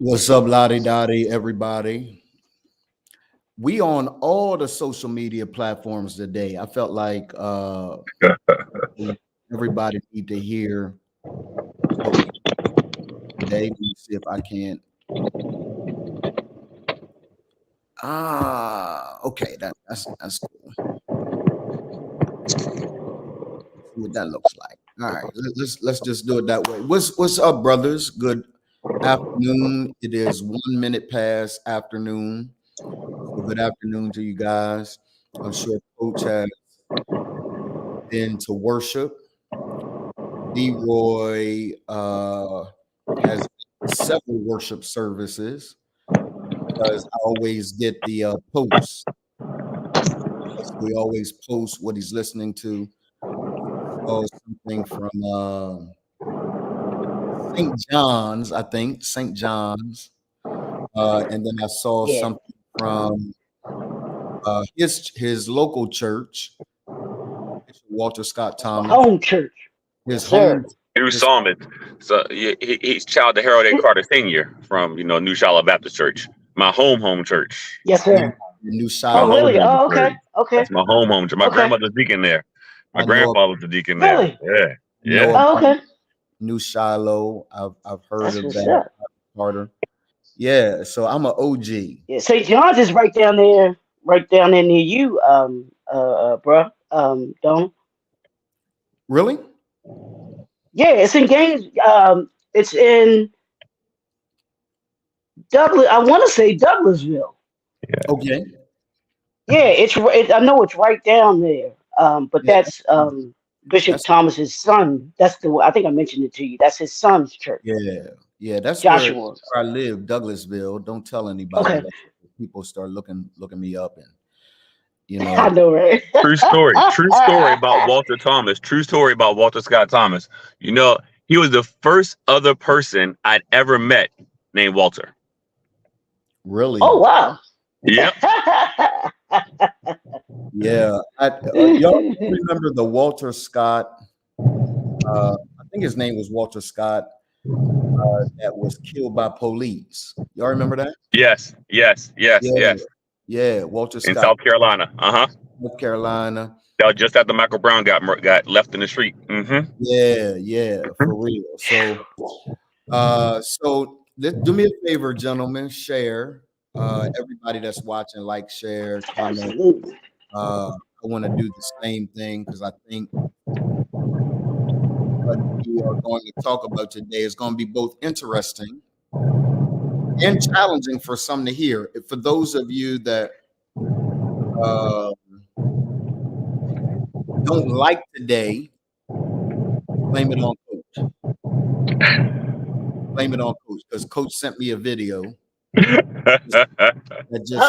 What's up, Lottie Dottie, everybody? We on all the social media platforms today. I felt like everybody need to hear what we today. Let me see if I can't. Okay, that's cool. See what that looks like. All right, let's just do it that way. What's up, brothers? Good afternoon. It is 1 minute past afternoon. So good afternoon to you guys. I'm sure Coach has been to worship. Leroy has several worship services because I always get the posts. We always post what he's listening to. Oh, something from St. John's, I think, St. John's. And then I saw something from his local church, Walter Scott Thomas. Home church. His Yes, home. New Psalmist. So he's child to Harold A. Carter Sr. from New Shiloh Baptist Church, my home church. Yes, sir. New Oh, Shiloh. really? Oh, okay. Okay. That's my home church. My Okay. grandmother's deacon there. My grandfather was the deacon there. Really? Yeah. Oh, okay. New Shiloh. I've heard That's of what's that. up. Carter. Yeah, so I'm an OG. Yeah, St. John's is right down there near you, bro. Don. Really? Yeah, it's in Gaines. It's in Douglas. I want to say Douglasville. Okay. Yeah, I know it's right down there. But Yeah, that's Bishop Thomas's son. That's I think I mentioned it to you. That's his son's church. Yeah, that's Joshua. where I live, Douglasville. Don't tell anybody. Okay. That people start looking me up, and I know, right? True story about Walter Thomas. True story about Walter Scott Thomas. He was the first other person I'd ever met named Walter. Really? Oh, wow. Yep. Yeah. Y'all remember the Walter Scott? I think his name was Walter Scott. That was killed by police. Y'all remember that? Yes. Yeah, Walter Scott In South Carolina. North Carolina. That was just after Michael Brown got left in the street. Mm-hmm. Yeah, for real. So do me a favor, gentlemen. Share. Everybody that's watching, like, share, comment. Absolutely. I want to do the same thing because I think what we are going to talk about today is going to be both interesting and challenging for some to hear. For those of you that don't like today, blame it on Coach. Blame it on Coach because Coach sent me a video. That just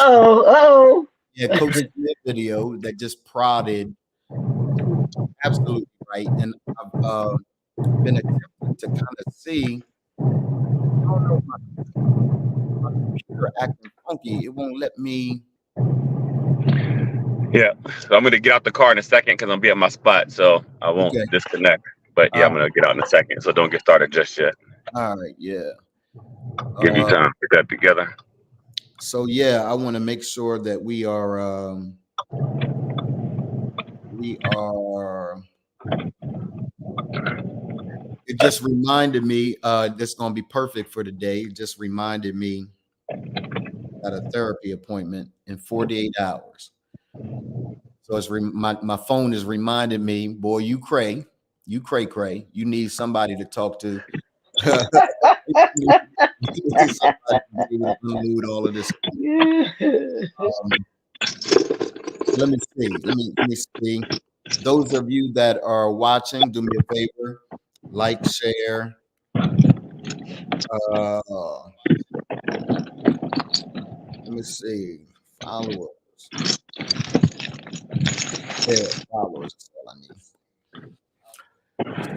yeah, Coach sent me a video that just prodded absolutely right, and I've been attempting to kind of see. I don't know, my computer acting funky. It won't let me. Yeah, so I'm gonna get out the car in a second because I'm be at my spot, so I won't disconnect. But yeah, I'm gonna get out in a second, so don't get started just yet. All right, yeah. Give you time to put that together. So yeah, I want to make sure that we are. It just reminded me. This is gonna be perfect for today. It just reminded me at a therapy appointment in 48 hours. So it's my phone is reminding me, boy, you cray. You need somebody to talk to. Unload all of this. Let me see. Those of you that are watching, do me a favor, like, share. Let me see. Followers. Yeah, followers. That's all I need.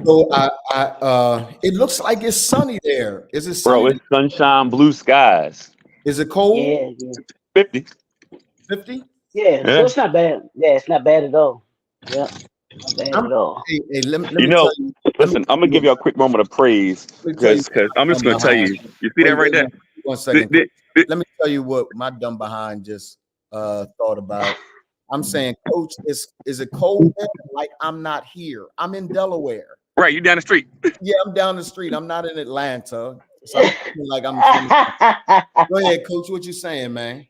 So it looks like it's sunny there. Is it sunny? Bro, it's sunshine, blue skies. Is it cold? Yeah. 50. 50? Yeah, so it's not bad. Yeah, it's not bad at all. Yeah, not bad at all. Hey, let me tell you. Listen, I'm gonna give you a quick moment of praise because I'm just gonna tell you. You see that right there? 1 second. Let me tell you what my dumb behind just thought about. I'm saying, Coach, is it cold there? Like, I'm not here. I'm in Delaware. Right, you down the street. Yeah, I'm down the street. I'm not in Atlanta. So I'm feeling like I'm Go ahead, Coach. What you saying, man?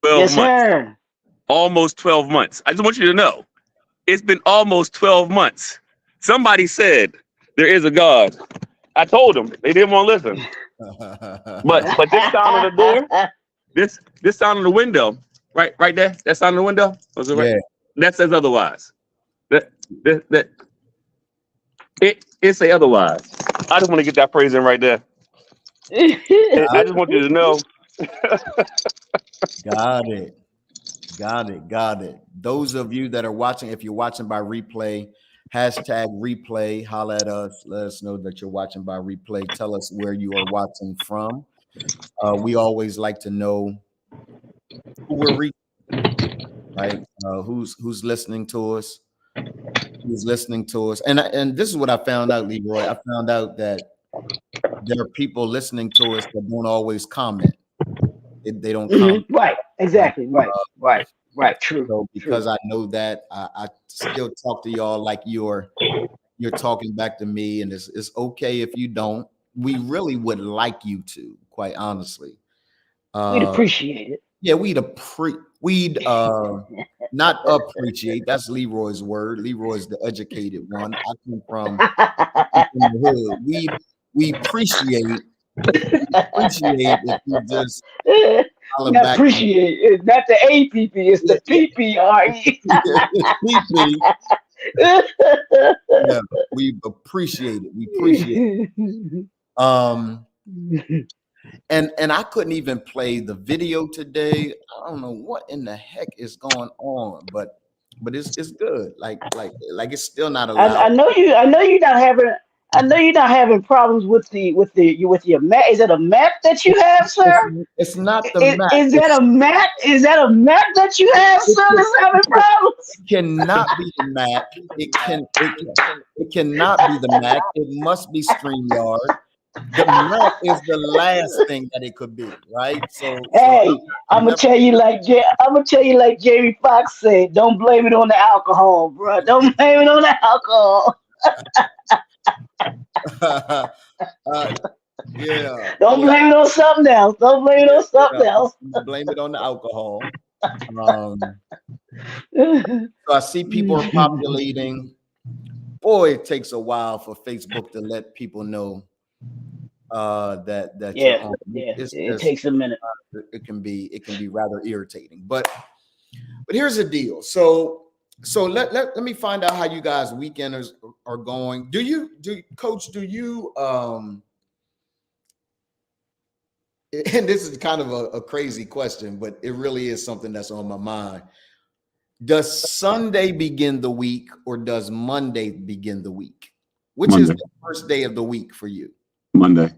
12 Yes, months. sir. Almost 12 months. I just want you to know, it's been almost 12 months. Somebody said there is a God. I told them. They didn't want to listen. But this sound on the door, this sound on the window, right there, that sound on the window, was it right? Yeah. That says otherwise. It say otherwise. I just want to get that phrase in right there. I just want you to know. Got it. Those of you that are watching, if you're watching by replay, #replay, holla at us. Let us know that you're watching by replay. Tell us where you are watching from. We always like to know who we're reaching, right? Who's listening to us? Who's listening to us? And this is what I found out, Leroy. I found out that there are people listening to us that don't always comment. They don't comment. Right. Exactly. Right. True. So because I know that, I still talk to y'all like you're talking back to me, and it's okay if you don't. We really would like you to, quite honestly. We'd appreciate it. Yeah, we'd not appreciate. That's Leroy's word. Leroy's the educated one. I come from the hood. We appreciate if you just Not appreciate it. Not the APP, it's the PPRE. Yeah, we appreciate it. We appreciate it. And I couldn't even play the video today. I don't know what in the heck is going on, but it's good. Like it's still not allowed. I know you're not having problems with your map. Is it a map that you have, sir? It's not the map. Is that a map? Is that a map that you have, sir? That's having problems. It cannot be the Mac. It cannot be the Mac. It must be StreamYard. The Mac is the last thing that it could be, right? So hey, I'm gonna tell you like Jamie Foxx said, don't blame it on the alcohol, bro. Don't blame it on the alcohol. Yeah. Don't blame it on something else. Blame it on the alcohol. So I see people are populating. Boy, it takes a while for Facebook to let people know that it takes a minute. It can be rather irritating. But here's the deal. So let me find out how you guys weekenders are going. Coach, and this is kind of a crazy question, but it really is something that's on my mind. Does Sunday begin the week or does Monday begin the week? Which Monday. Is the first day of the week for you? Monday.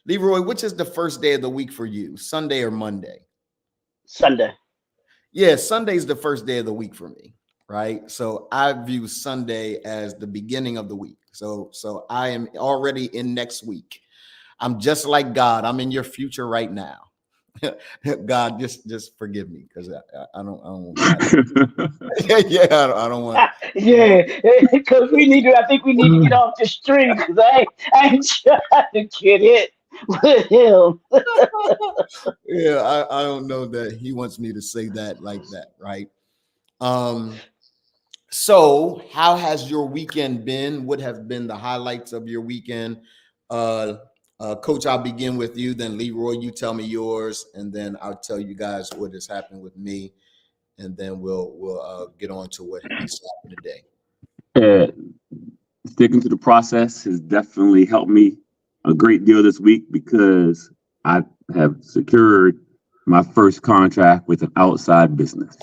Leroy, which is the first day of the week for you? Sunday or Monday? Sunday. Yeah, Sunday's the first day of the week for me, right? So I view Sunday as the beginning of the week. So I am already in next week. I'm just like God. I'm in your future right now. God, just forgive me because I don't want yeah, I don't want. Yeah, because I think we need to get off the street because I ain't trying to get it with him. Yeah, I don't know that he wants me to say that like that, right? So how has your weekend been? What have been the highlights of your weekend? Coach, I'll begin with you. Then Leroy, you tell me yours, and then I'll tell you guys what has happened with me, and then we'll get on to what has happened today. Sticking to the process has definitely helped me a great deal this week because I have secured my first contract with an outside business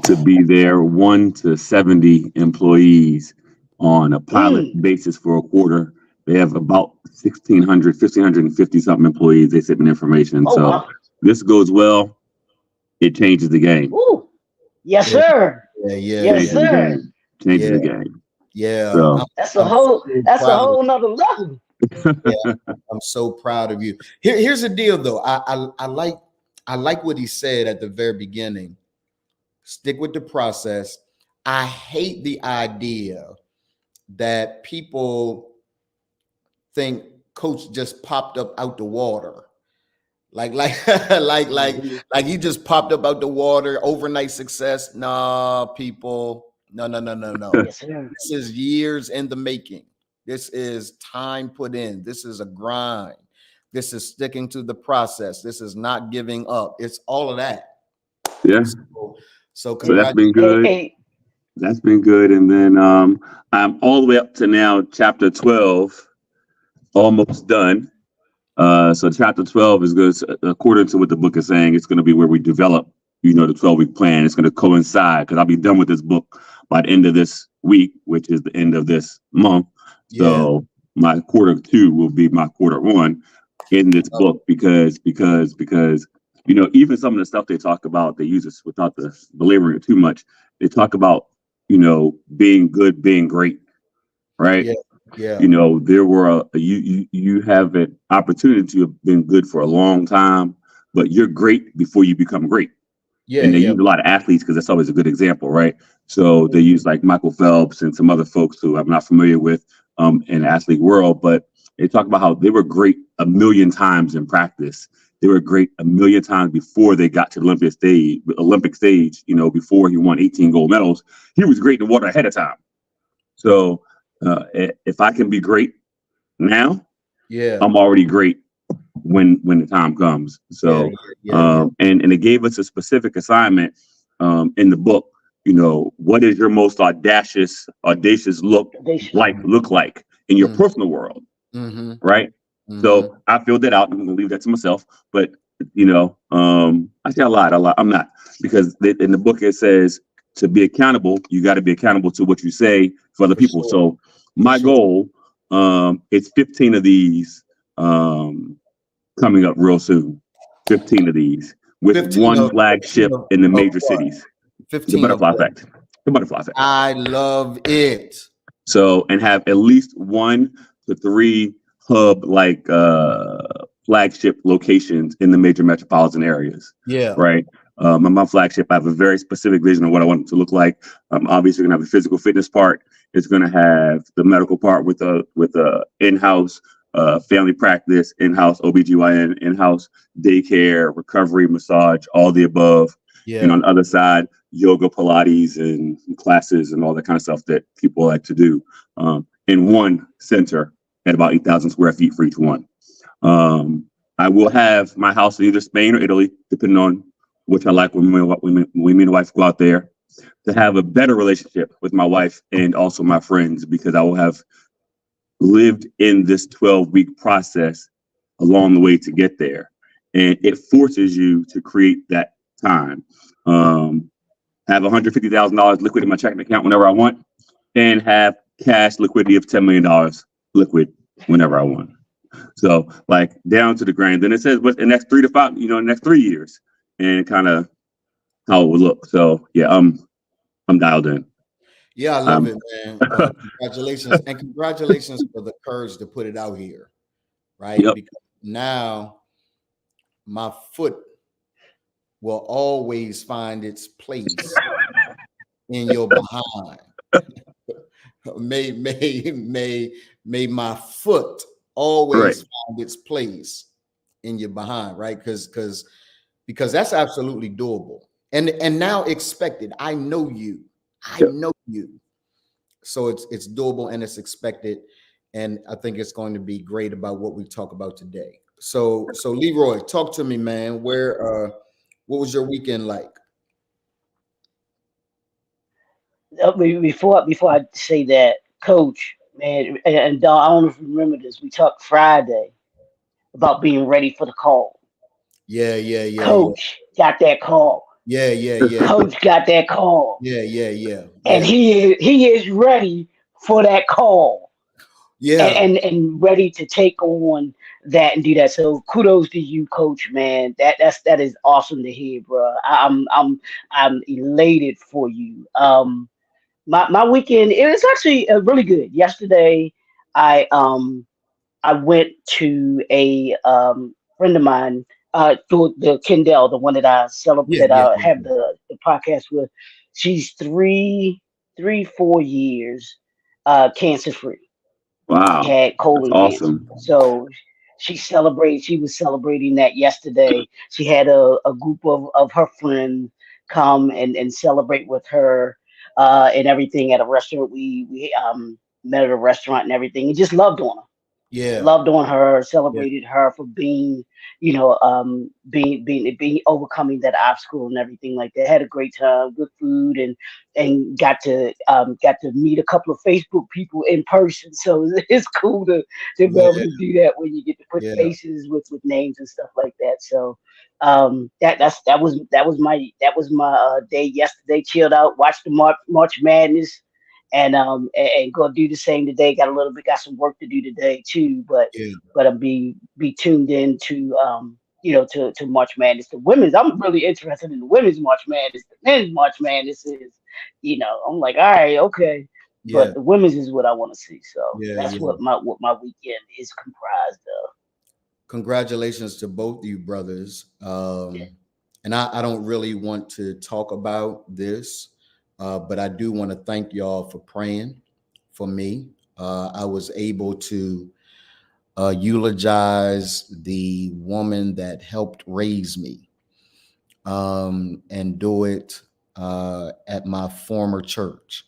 to be there 1 to 70 employees on a pilot basis for a quarter. They have about 1,550 something employees. They sent me information. Wow. This goes well. It changes the game. Ooh. Yes, sir. Yeah. Yes, sir. Changes the game. Yeah. So, that's a whole nother level. Yeah, I'm so proud of you. Here's the deal, though. I like what he said at the very beginning. Stick with the process. I hate the idea that people think coach just popped up out the water. Like he just popped up out the water, overnight success. Nah, people. No. Yes, sir. This is years in the making. This is time put in. This is a grind. This is sticking to the process. This is not giving up. It's all of that. Yeah. So So that's been good. Hey, That's been good. And then I'm all the way up to now chapter 12, almost done. So chapter 12 is good, according to what the book is saying. It's going to be where we develop, the 12-week plan. It's going to coincide because I'll be done with this book by the end of this week, which is the end of this month. So my quarter 2 will be my quarter 1 in this book because even some of the stuff they talk about, they use this without the belaboring it too much. They talk about being good, being great, right? Yeah. There were you have an opportunity to have been good for a long time, but you're great before you become great. And they use a lot of athletes because that's always a good example, right? So they use like Michael Phelps and some other folks who I'm not familiar with in the athlete world, but they talk about how they were great a million times in practice. They were great a million times before they got to the Olympic stage, before he won 18 gold medals. He was great in the water ahead of time. So if I can be great now, I'm already great when the time comes. So and it gave us a specific assignment in the book. What is your most audacious look like in your personal world, right? So I filled that out. I'm gonna leave that to myself, but I say a lot. I'm not, because in the book it says to be accountable, you got to be accountable to what you say for other people. So my goal is 15 of these coming up real soon. 15 of these with one flagship in the major cities. 15 the butterfly effect. The butterfly effect. I love it. So, and have at least 1 to 3 hub flagship locations in the major metropolitan areas. Right. My flagship, I have a very specific vision of what I want it to look like. Obviously, we're gonna have a physical fitness part. It's gonna have the medical part with a in-house family practice, in-house OBGYN, in-house daycare, recovery, massage, all the above. And on the other side, yoga, Pilates, and classes and all that kind of stuff that people like to do in one center at about 8,000 square feet for each one. I will have my house in either Spain or Italy, depending on which I like when me and the wife go out there, to have a better relationship with my wife and also my friends, because I will have lived in this 12-week process along the way to get there. And it forces you to create that time. Have $150,000 liquid in my checking account whenever I want, and have cash liquidity of $10 million liquid whenever I want. So like down to the grand. Then it says what's the next 3 to 5, the next 3 years, and kind of how it would look. So yeah, I'm dialed in. Yeah, I love it, man. Congratulations. And congratulations for the courage to put it out here. Right. Because now my foot will always find its place in your behind. May my foot always find its place in your behind, right? Because that's absolutely doable. And now expected. I know you. So it's doable and it's expected. And I think it's going to be great about what we talk about today. So Leroy, talk to me, man. What was your weekend like? Before I say that, Coach, man, and Don, I don't know if you remember this. We talked Friday about being ready for the call. Yeah. Coach got that call. Yeah. Coach got that call. Yeah. And he is ready for that call. Yeah. And ready to take on that and do that. So kudos to you, Coach, man. That is awesome to hear, bro. I'm elated for you. My weekend, it was actually really good. Yesterday, I I went to a friend of mine, through the Kendall, the one that I celebrate, Yeah, that yeah, I yeah, have yeah. the podcast with. She's 4 years cancer free. Wow. Had That's colon cancer. awesome. So she was celebrating that yesterday. She had a group of her friends come and celebrate with her and everything at a restaurant. We met at a restaurant and everything and just Yeah, loved on her, yeah, celebrated her for being, being overcoming that obstacle and everything like that. Had a great time, good food, and got to meet a couple of Facebook people in person. So it's cool to be able yeah, to do that when you get to put yeah, faces with names and stuff like that. So that was my day yesterday. Chilled out, watched the March Madness, and go do the same today. Got some work to do today too, yeah, but I'll be tuned in to to March Madness. The women's, I'm really interested in the women's March Madness. The men's March Madness is, I'm like, all right, okay, yeah, but the women's is what I want to see. So yeah, that's yeah. what my weekend is comprised of. Congratulations to both you brothers. Yeah. And I don't really want to talk about this, but I do want to thank y'all for praying for me. I was able to eulogize the woman that helped raise me, and do it at my former church.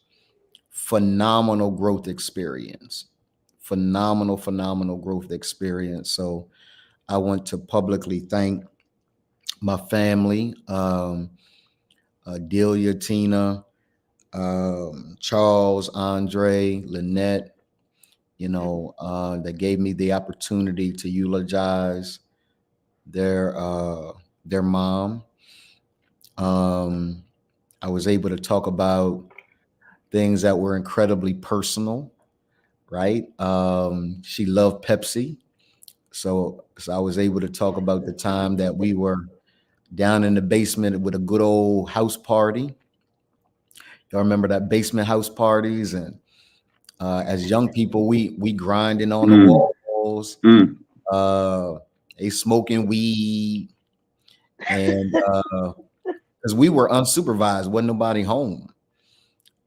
Phenomenal growth experience. Phenomenal growth experience. So I want to publicly thank my family, Delia, Tina, Charles, Andre, Lynette, that gave me the opportunity to eulogize their mom. I was able to talk about things that were incredibly personal, right? She loved Pepsi. So I was able to talk about the time that we were down in the basement with a good old house party. Y'all remember that basement house parties? And as young people, we grinding on the Mm, walls, mm. uh, they smoking weed, and because we were unsupervised, wasn't nobody home.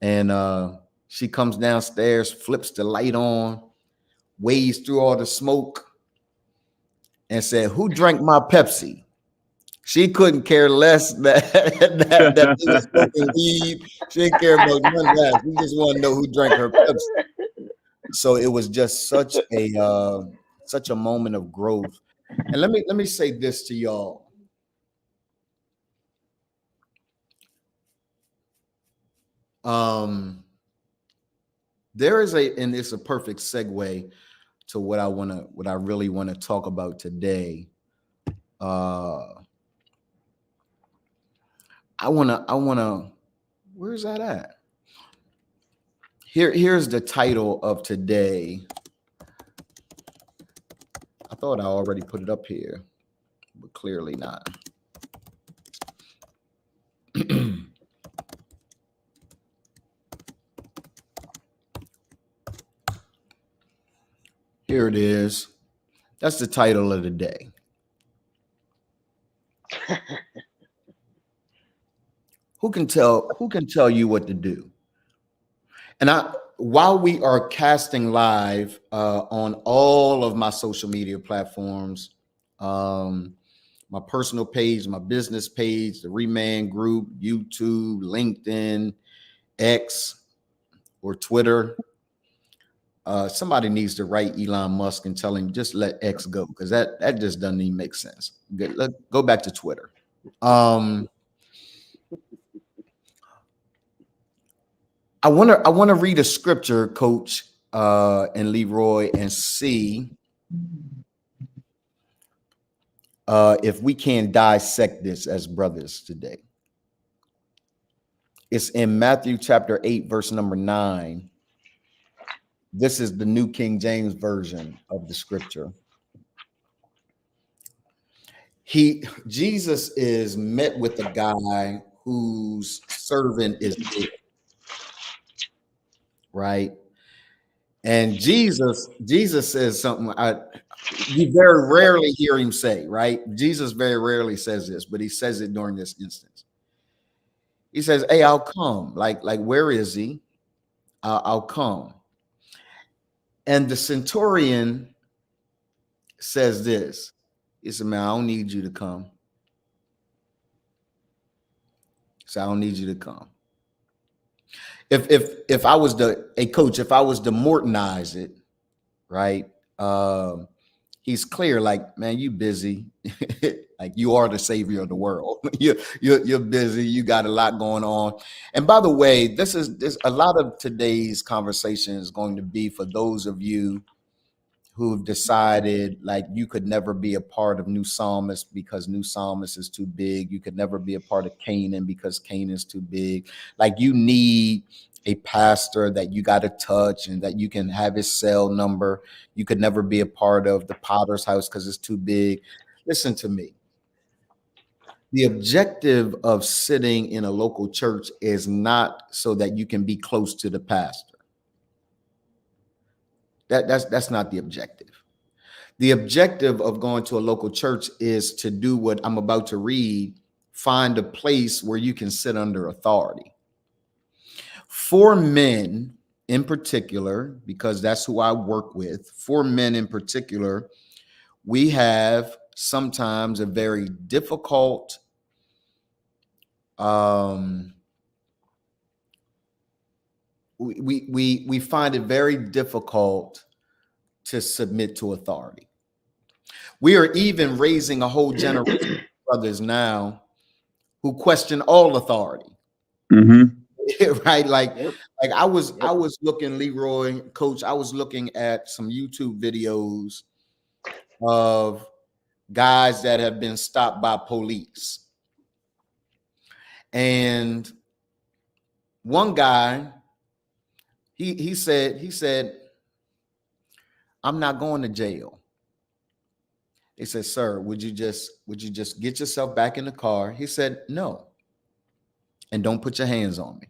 And she comes downstairs, flips the light on, wades through all the smoke, and said, "Who drank my Pepsi?" She couldn't care less that they was smoking weed. She didn't care about none of that. She just wanted to know who drank her Pepsi. So it was just such a moment of growth. And let me say this to y'all. Um, and it's a perfect segue to what I really want to talk about today. Uh, I wanna. Where's that at? Here's the title of today. I thought I already put it up here, but clearly not. Here it is. That's the title of the day. Who can tell you what to do? And while we are casting live on all of my social media platforms, my personal page, my business page, the Reman Group, YouTube, LinkedIn, X, or Twitter, somebody needs to write Elon Musk and tell him just let X go, because that just doesn't even make sense. Go back to Twitter. I want to read a scripture, Coach and Leroy, and see if we can dissect this as brothers today. It's in Matthew chapter 8, verse number 9. This is the New King James Version of the scripture. Jesus is met with a guy whose servant is dead, right? And Jesus says something you very rarely hear him say, right? Jesus very rarely says this, but he says it during this instance. He says, "Hey, I'll come." Like where is he? I'll come. And the centurion says this. He said, "Man, I don't need you to come." So I don't need you to come. If I was a coach, if I was to Mortonize it, right? He's clear, like, man, you busy. Like you are the savior of the world. You're busy. You got a lot going on. And by the way, this a lot of today's conversation is going to be for those of you who've decided like you could never be a part of New Psalmist because New Psalmist is too big. You could never be a part of Canaan because Canaan is too big. Like you need a pastor that you got to touch and that you can have his cell number. You could never be a part of the Potter's house because it's too big. Listen to me. The objective of sitting in a local church is not so that you can be close to the pastor. That's not the objective. The objective of going to a local church is to do what I'm about to read, find a place where you can sit under authority. For men in particular, because that's who I work with, for men in particular, we have sometimes a very difficult we find it very difficult to submit to authority. We are even raising a whole generation of brothers now who question all authority. Right? Like I was looking, Leroy, Coach, I was looking at some YouTube videos of guys that have been stopped by police. And one guy, he said, "I'm not going to jail." They said, "Sir, would you just get yourself back in the car?" He said, "No. And don't put your hands on me."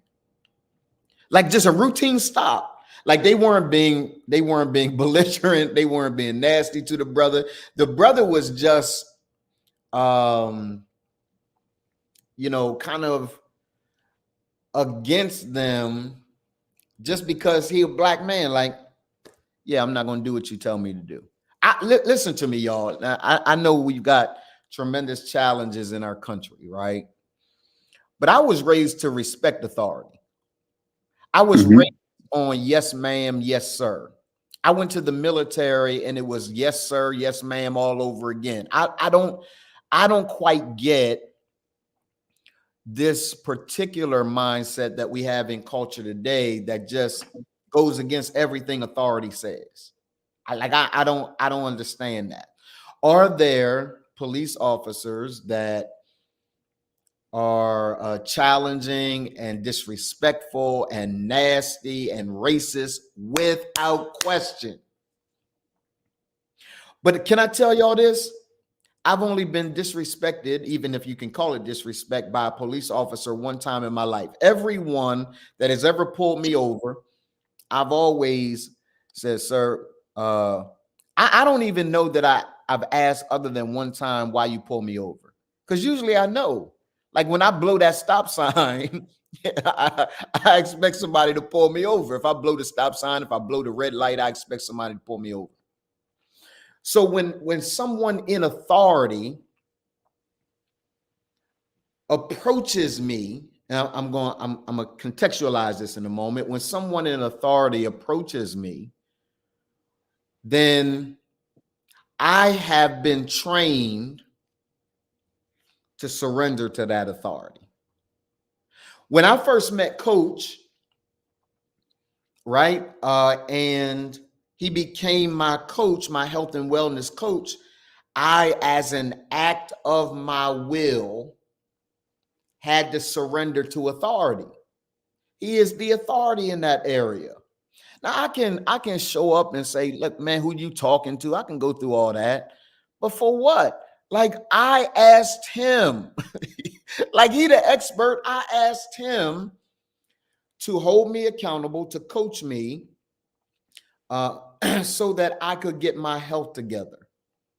Like just a routine stop. Like they weren't being belligerent. They weren't being nasty to the brother. The brother was just, kind of against them just because he a black man. Like, yeah, I'm not going to do what you tell me to do. Listen to me, y'all. I know we've got tremendous challenges in our country, right? But I was raised to respect authority. I was raised on yes, ma'am, yes, sir. I went to the military and it was yes, sir, yes, ma'am, all over again. I don't quite get this particular mindset that we have in culture today that just goes against everything authority says. I don't understand that. Are there police officers that are challenging and disrespectful and nasty and racist? Without question. But can I tell y'all this? I've only been disrespected, even if you can call it disrespect, by a police officer one time in my life. Everyone that has ever pulled me over, I've always said, "Sir, I don't even know that I've asked other than one time why you pull me over." Because usually I know. Like when I blow that stop sign, I expect somebody to pull me over. If I blow the stop sign, if I blow the red light, I expect somebody to pull me over. So when someone in authority approaches me, now I'm gonna contextualize this in a moment. When someone in authority approaches me, then I have been trained to surrender to that authority. When I first met Coach, right, and he became my coach, my health and wellness coach, I, as an act of my will, had to surrender to authority. He is the authority in that area. Now I can show up and say, "Look, man, who you talking to?" I can go through all that. But for what? Like I asked him, like he the expert, I asked him to hold me accountable, to coach me so that I could get my health together.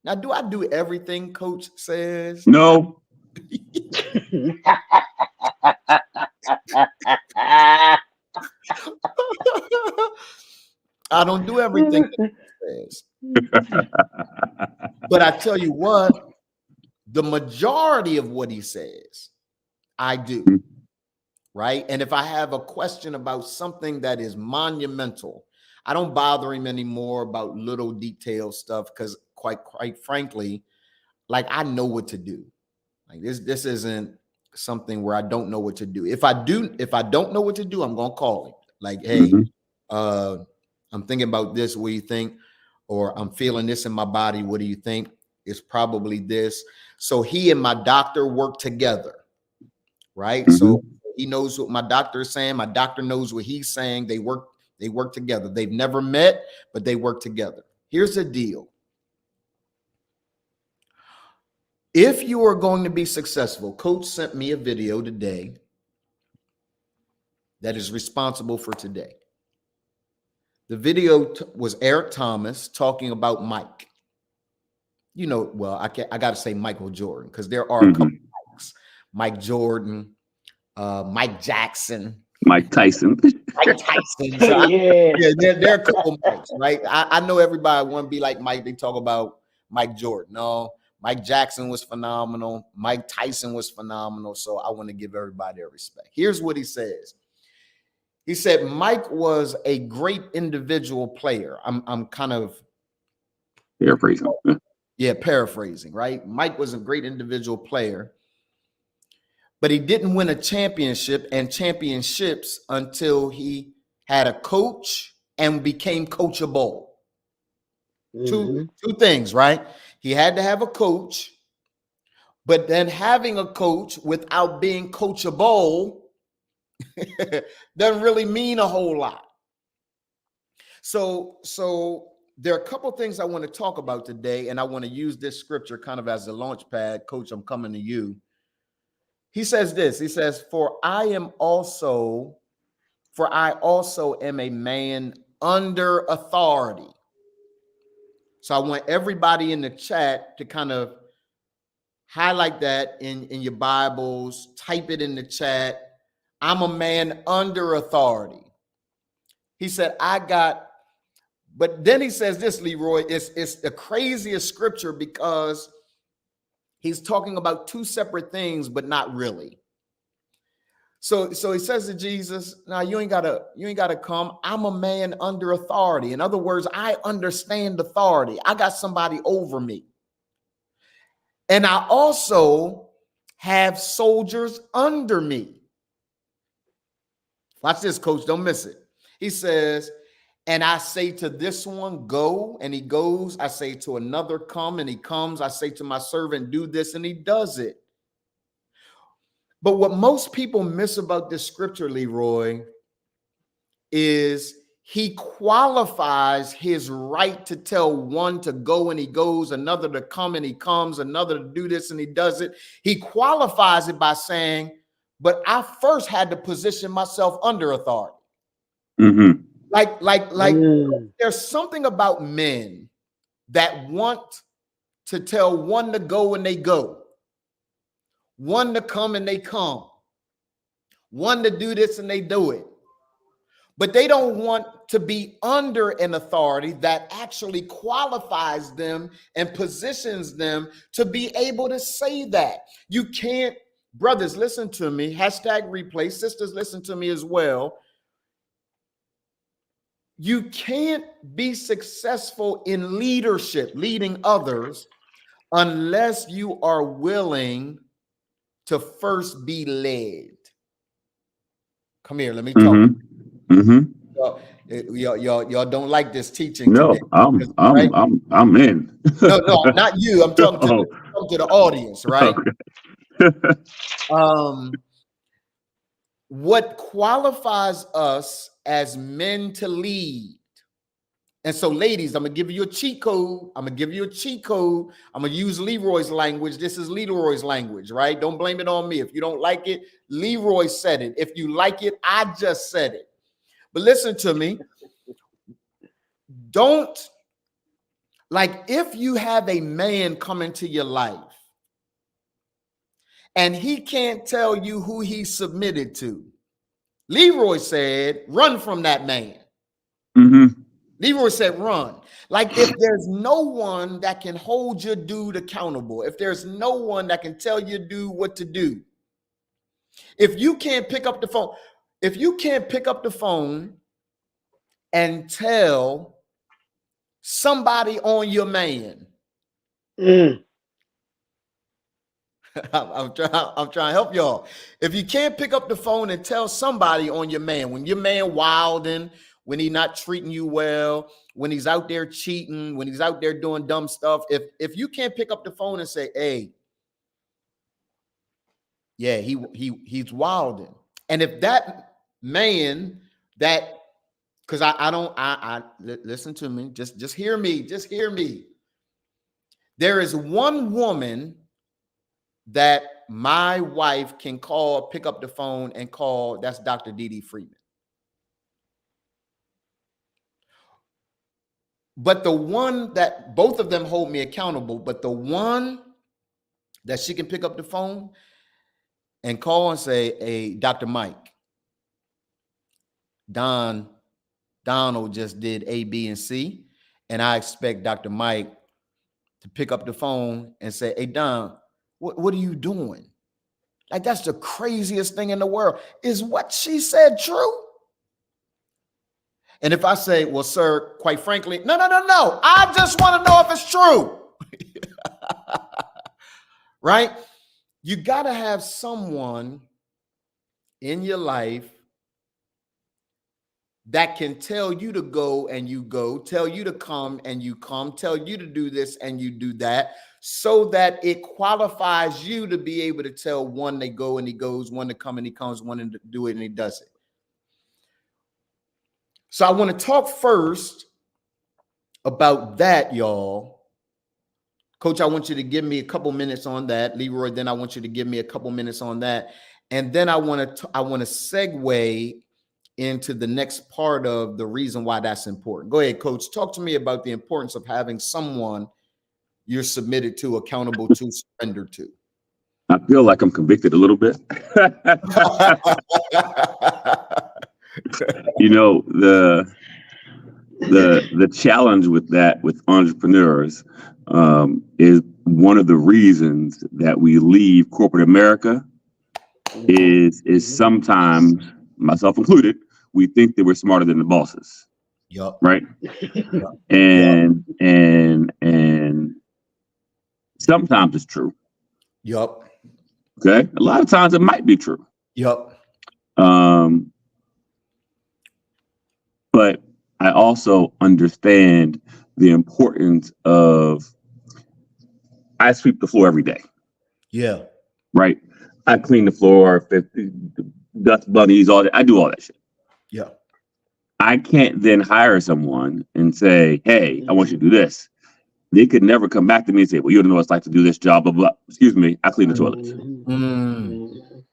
Now, do I do everything Coach says? No. I don't do everything that he says. But I tell you what, the majority of what he says, I do. Right? And if I have a question about something that is monumental, I don't bother him anymore about little detail stuff because quite frankly, like I know what to do. Like this isn't something where I don't know what to do. If I don't know what to do, I'm gonna call him. Like, hey, I'm thinking about this. What do you think? Or I'm feeling this in my body. What do you think? It's probably this. So he and my doctor work together, right? So he knows what my doctor is saying. My doctor knows what he's saying. They work together. They've never met, but they work together. Here's the deal. If you are going to be successful, Coach sent me a video today that is responsible for today. The video was Eric Thomas talking about Mike. You know, well, I got to say Michael Jordan because there are a couple of Mikes. Mike Jordan, Mike Jackson, Mike Tyson. Mike Tyson. So there are a couple of Mikes, right? I know everybody want to be like Mike. They talk about Mike Jordan. No, Mike Jackson was phenomenal. Mike Tyson was phenomenal. So I want to give everybody their respect. Here's what he says. He said, Mike was a great individual player. I'm kind of paraphrasing. Yeah, paraphrasing, right? Mike was a great individual player, but he didn't win a championship and championships until he had a coach and became coachable. Two things, right? He had to have a coach, but then having a coach without being coachable doesn't really mean a whole lot. So there are a couple of things I want to talk about today, and I want to use this scripture kind of as a launch pad. Coach, I'm coming to you. He says this. He says, For I also am a man under authority. So I want everybody in the chat to kind of highlight that in your Bibles, type it in the chat. I'm a man under authority. He said, but then he says this, Leroy, it's the craziest scripture because he's talking about two separate things, but not really. So he says to Jesus, now you ain't gotta come. I'm a man under authority. In other words, I understand authority. I got somebody over me. And I also have soldiers under me. Watch this, Coach. Don't miss it. He says, and I say to this one, go, and he goes. I say to another, come, and he comes. I say to my servant, do this, and he does it. But what most people miss about this scripture, Leroy, is he qualifies his right to tell one to go and he goes, another to come and he comes, another to do this and he does it. He qualifies it by saying, but I first had to position myself under authority. There's something about men that want to tell one to go and they go, one to come and they come, one to do this and they do it. But they don't want to be under an authority that actually qualifies them and positions them to be able to say that. You can't, brothers, listen to me, #replay, sisters, listen to me as well. You can't be successful in leadership, leading others, unless you are willing to first be led. Come here, let me talk. Y'all don't like this teaching. No, today, I'm in. No, not you. I'm talking to the audience, right? Okay. What qualifies us as men to lead? And so, ladies, I'm gonna give you a cheat code. I'm gonna use Leroy's language. This is Leroy's language, right? Don't blame it on me. If you don't like it, Leroy said it. If you like it, I just said it. But listen to me. don't, like, if you have a man come into your life and he can't tell you who he submitted to, Leroy said, run from that man. Mm-hmm. Leroy said, run. Like, if there's no one that can hold your dude accountable, if there's no one that can tell your dude what to do, if you can't pick up the phone, and tell somebody on your man, I'm trying to help y'all. If you can't pick up the phone and tell somebody on your man, when your man wilding, when he's not treating you well, when he's out there cheating, when he's out there doing dumb stuff, if you can't pick up the phone and say, hey, yeah, he's wilding. And if that man that, because I listen to me, just hear me. There is one woman that my wife can call, pick up the phone and call. That's Dr. Dee Freeman. But the one that, both of them hold me accountable, but the one that she can pick up the phone and call and say, hey, Dr. Mike, Donald just did A, B, and C, and I expect Dr. Mike to pick up the phone and say, hey, Don, what are you doing? Like, that's the craziest thing in the world. Is what she said true? And if I say, well, sir, quite frankly, no, I just want to know if it's true. Right? You got to have someone in your life that can tell you to go and you go, tell you to come and you come, tell you to do this and you do that, so that it qualifies you to be able to tell one to go and he goes, one to come and he comes, one to do it and he does it. So I want to talk first about that, y'all. Coach, I want you to give me a couple minutes on that. Leroy, then I want you to give me a couple minutes on that. And then I want to segue into the next part of the reason why that's important. Go ahead, Coach. Talk to me about the importance of having someone you're submitted to, accountable to, surrender to. I feel like I'm convicted a little bit. You know, the challenge with that, with entrepreneurs, is one of the reasons that we leave corporate America is sometimes, myself included, we think that we're smarter than the bosses. Yep. Right. And sometimes it's true. Yep. Okay. A lot of times it might be true. Yep. But I also understand the importance of, I sweep the floor every day. Yeah. Right. I clean the floor, dust bunnies, all that. I do all that shit. Yeah. I can't then hire someone and say, hey, I want you to do this. They could never come back to me and say, well, you don't know what it's like to do this job, blah, blah. Excuse me, I clean the toilets.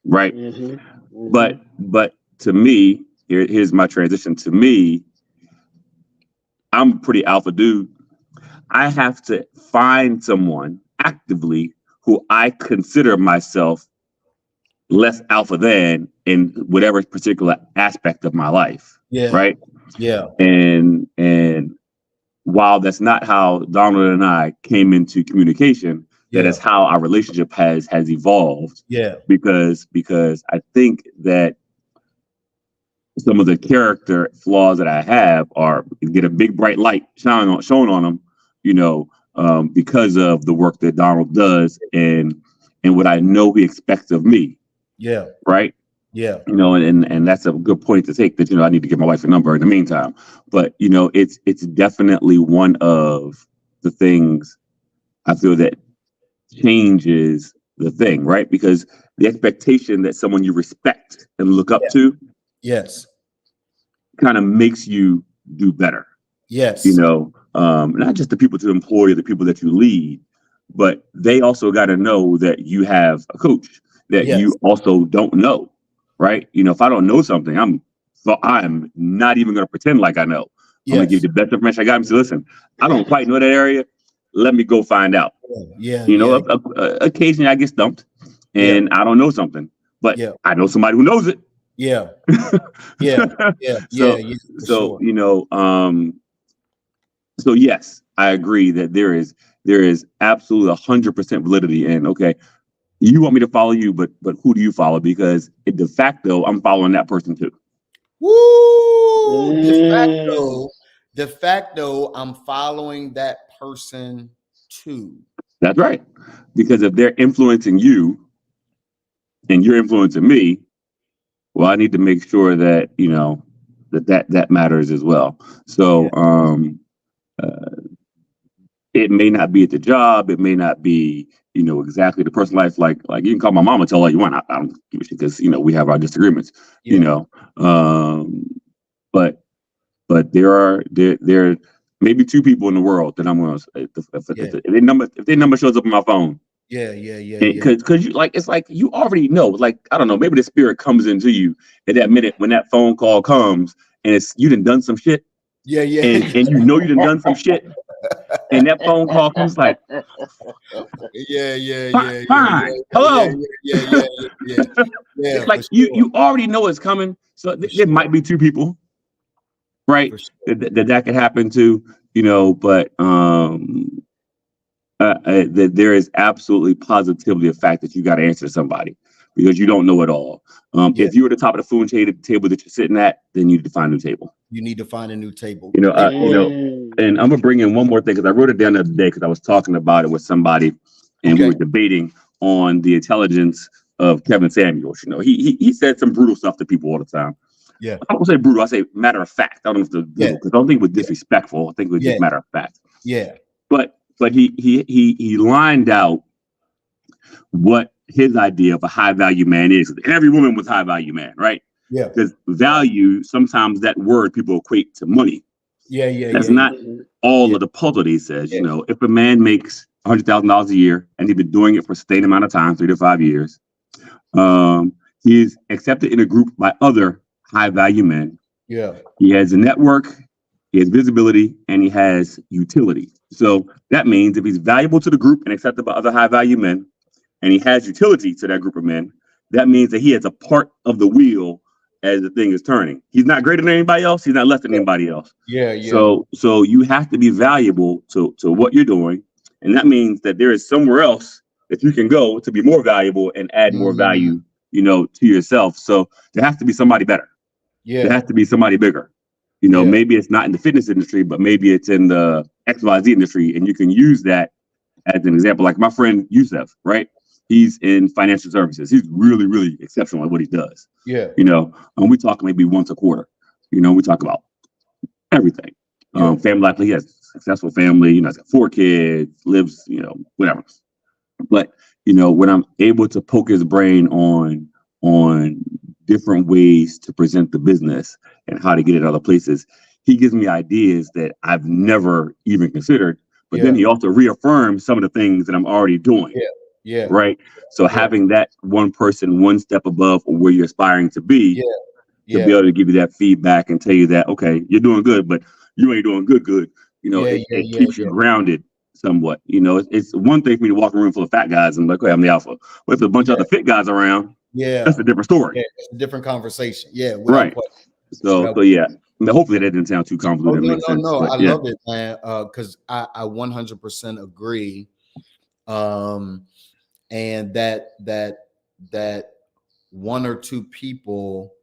Right. But to me, here's my transition. To me, I'm a pretty alpha dude. I have to find someone actively who I consider myself less alpha than in whatever particular aspect of my life. Yeah. Right. Yeah. And while that's not how Donald and I came into communication, that is how our relationship has evolved. Yeah. Because I think that some of the character flaws that I have are get a big bright light shown on them, you know, because of the work that Donald does and what I know he expects of me. Yeah. Right. Yeah. You know, and that's a good point to take, that, you know, I need to get my wife a number in the meantime. But, you know, it's definitely one of the things I feel that changes the thing. Right. Because the expectation that someone you respect and look up to. Yes. Kind of makes you do better. Yes. You know, not just the people to employ, the people that you lead, but they also got to know that you have a coach that you also don't know. Right. You know, if I don't know something, I'm not even going to pretend like I know. I'm gonna give you the best information I got. Say, listen, I don't quite know that area. Let me go find out. Yeah. You know, occasionally I get stumped and I don't know something, but I know somebody who knows it. Yeah. So sure. you know, so yes, I agree that there is absolutely 100% validity in, okay, you want me to follow you, but who do you follow? Because de facto, I'm following that person too. Woo! De facto, I'm following that person too. That's right. Because if they're influencing you and you're influencing me, well, I need to make sure that, you know, that matters as well. So, it may not be at the job. It may not be, you know, exactly the personal life. Like you can call my mom and tell her you want. I don't give a shit because, you know, we have our disagreements. You know, but there are maybe two people in the world that I'm going to if their number shows up on my phone. Because you like, it's like you already know. Like, I don't know, maybe the spirit comes into you at that minute when that phone call comes and it's you done some shit. And you know you done some shit. And that phone call comes like, fine. Hello. It's like you already know it's coming. So there might be two people, right? That could happen to, you know, but there is absolutely positively a fact that you got to answer somebody because you don't know it all. If you're at the top of the food table that you're sitting at, then you need to find a new table. You need to find a new table. You know, and I'm gonna bring in one more thing because I wrote it down the other day because I was talking about it with somebody, and we were debating on the intelligence of Kevin Samuels. You know, he said some brutal stuff to people all the time. I don't say brutal. I say matter of fact. I don't know if the because I don't think it was disrespectful. I think it was just matter of fact. But he lined out what his idea of a high value man is. Every woman was high value man, right? Because value, sometimes that word people equate to money. That's not all of the puzzle that he says. You know, if a man makes $100,000 a year and he's been doing it for a sustained amount of time, 3 to 5 years, he is accepted in a group by other high value men. He has a network, he has visibility, and he has utility. So that means if he's valuable to the group and accepted by other high value men, and he has utility to that group of men, that means that he has a part of the wheel as the thing is turning. He's not greater than anybody else. He's not less than anybody else. So you have to be valuable to what you're doing. And that means that there is somewhere else that you can go to be more valuable and add more value, you know, to yourself. So there has to be somebody better. There has to be somebody bigger. You know, maybe it's not in the fitness industry, but maybe it's in the XYZ industry. And you can use that as an example. Like my friend Yusef, right? He's in financial services. He's really, really exceptional at what he does. You know, and we talk maybe once a quarter. You know, we talk about everything. Family life. He has a successful family. You know, he's got 4 kids, lives, you know, whatever. But, you know, when I'm able to poke his brain on different ways to present the business and how to get it other places, he gives me ideas that I've never even considered. But then he also reaffirms some of the things that I'm already doing. Right. So having that one person one step above where you're aspiring to be, to be able to give you that feedback and tell you that, okay, you're doing good, but you ain't doing good. You know, it keeps you grounded somewhat. You know, it's one thing for me to walk in a room full of fat guys and be like, okay, I'm the alpha. But if there's a bunch of other fit guys around, that's a different story. It's a different conversation. Right. So hopefully that didn't sound too convoluted. No. I love it, man. Because I 100% agree. And that one or two people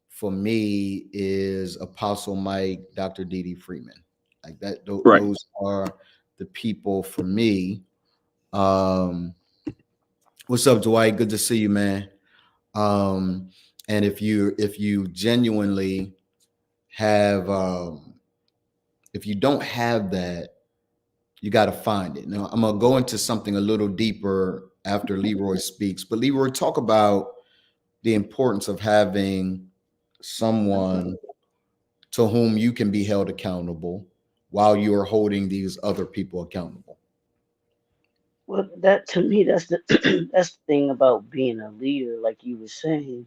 for me is Apostle Mike, Dr. D.D. Freeman. Like that, those are the people for me. What's up, Dwight? Good to see you, man. And if you genuinely have, if you don't have that, you got to find it. Now I'm gonna go into something a little deeper after Leroy speaks, but Leroy, talk about the importance of having someone to whom you can be held accountable while you are holding these other people accountable. Well, that to me, that's the that's the thing about being a leader, like you were saying.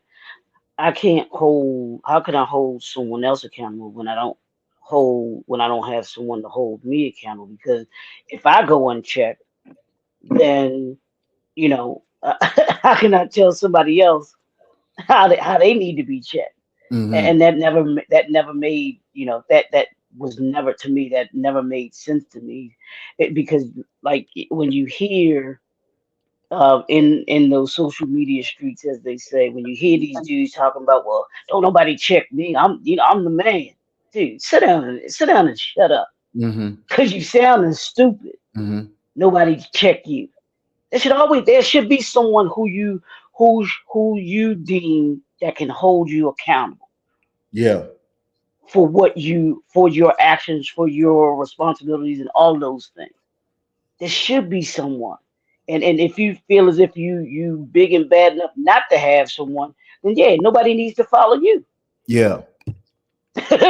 How can I hold someone else accountable when I don't when I don't have someone to hold me accountable. Because if I go unchecked, then you know, how can I tell somebody else how they need to be checked? Mm-hmm. And that never made, that was never, to me, that never made sense to me. Because like when you hear in those social media streets, as they say, when you hear these dudes talking about, well, don't nobody check me, I'm the man. Dude, sit down and shut up, Mm-hmm. because you sounding stupid. Mm-hmm. Nobody check you. There should be someone who you deem that can hold you accountable Yeah. for your actions, for your responsibilities, and all those things. There should be someone. And if you feel as if you big and bad enough not to have someone, then yeah, nobody needs to follow you. Yeah.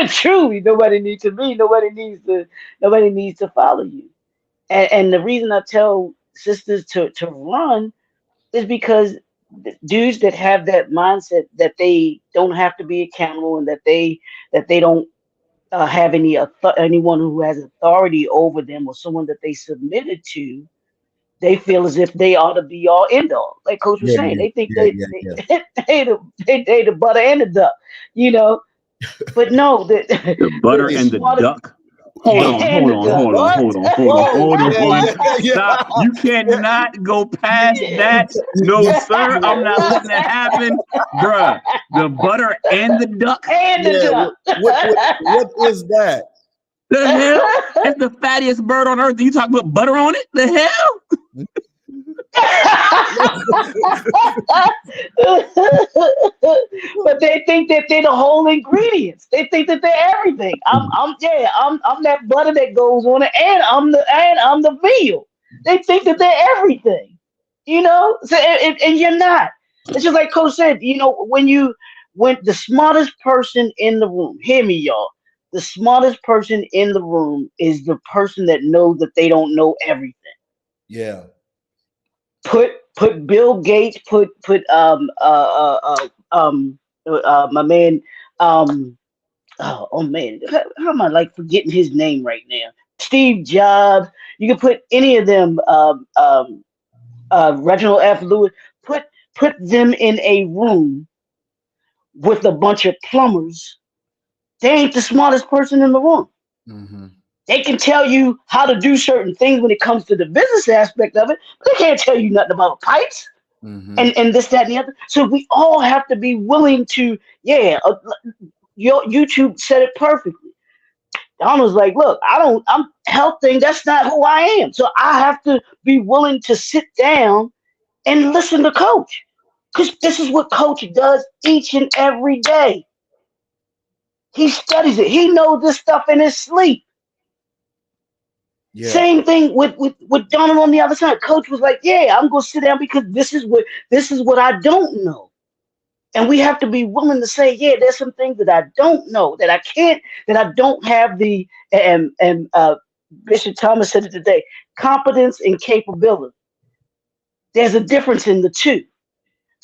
Truly, nobody needs to be. Nobody needs to follow you. And the reason I tell sisters to run is because dudes that have that mindset that they don't have to be accountable, and that they don't have anyone who has authority over them, or someone that they submitted to, they feel as if they ought to be all end all. Like Coach was Yeah. saying, Yeah. they think Yeah. Yeah. they Yeah. they the butter and the duck, you know. But no, The butter the and the smartest duck. Hold on, and hold the on, duck. hold on, What? hold on, hold on, Oh, hold on, Yeah. hold on. Yeah. Yeah. Stop. You cannot go past that. No, sir. I'm not letting that happen. Bruh, the butter and the duck. and the Yeah. duck. What is that? The hell? That's the fattiest bird on earth. You talk about butter on it? The hell? But they think that they're the whole ingredients. They think that they're everything. I'm that butter that goes on it, and I'm the veal. They think that they're everything. So, and you're not. It's just like Coach said. When the smartest person in the room, hear me, y'all. The smartest person in the room is the person that knows that they don't know everything. Yeah. Put Bill Gates, put my man, oh man, how am I like forgetting his name right now? Steve Jobs. You can put any of them, Reginald F. Lewis. Put them in a room with a bunch of plumbers. They ain't the smartest person in the room. Mm-hmm. They can tell you how to do certain things when it comes to the business aspect of it, but they can't tell you nothing about pipes Mm-hmm. and this, that, and the other. So we all have to be willing to, your YouTube said it perfectly. Donald's like, look, I'm health thing. That's not who I am. So I have to be willing to sit down and listen to Coach, because this is what Coach does each and every day. He studies it. He knows this stuff in his sleep. Yeah. Same thing with Donald on the other side. Coach was like, yeah, I'm gonna sit down because this is what I don't know. And we have to be willing to say, yeah, there's some things that I don't know, that I can't, that I don't have the and Bishop Thomas said it today, competence and capability. There's a difference in the two.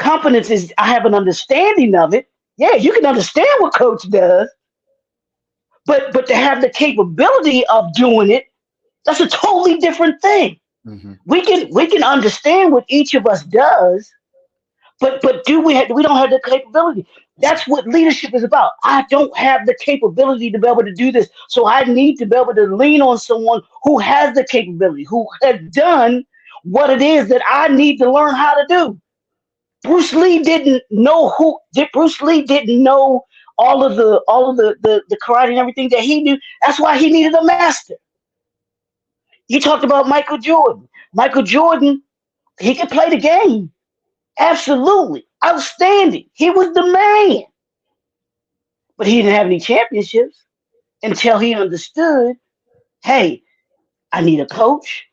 Competence is I have an understanding of it. Yeah, you can understand what Coach does, but to have the capability of doing it, that's a totally different thing. Mm-hmm. We can understand what each of us does, but we don't have the capability. That's what leadership is about. I don't have the capability to be able to do this, so I need to be able to lean on someone who has the capability, who has done what it is that I need to learn how to do. Bruce Lee didn't know all of the karate and everything that he knew. That's why he needed a master. You talked about Michael Jordan. Michael Jordan, he could play the game. Absolutely. Outstanding. He was the man. But he didn't have any championships until he understood, hey, I need a coach.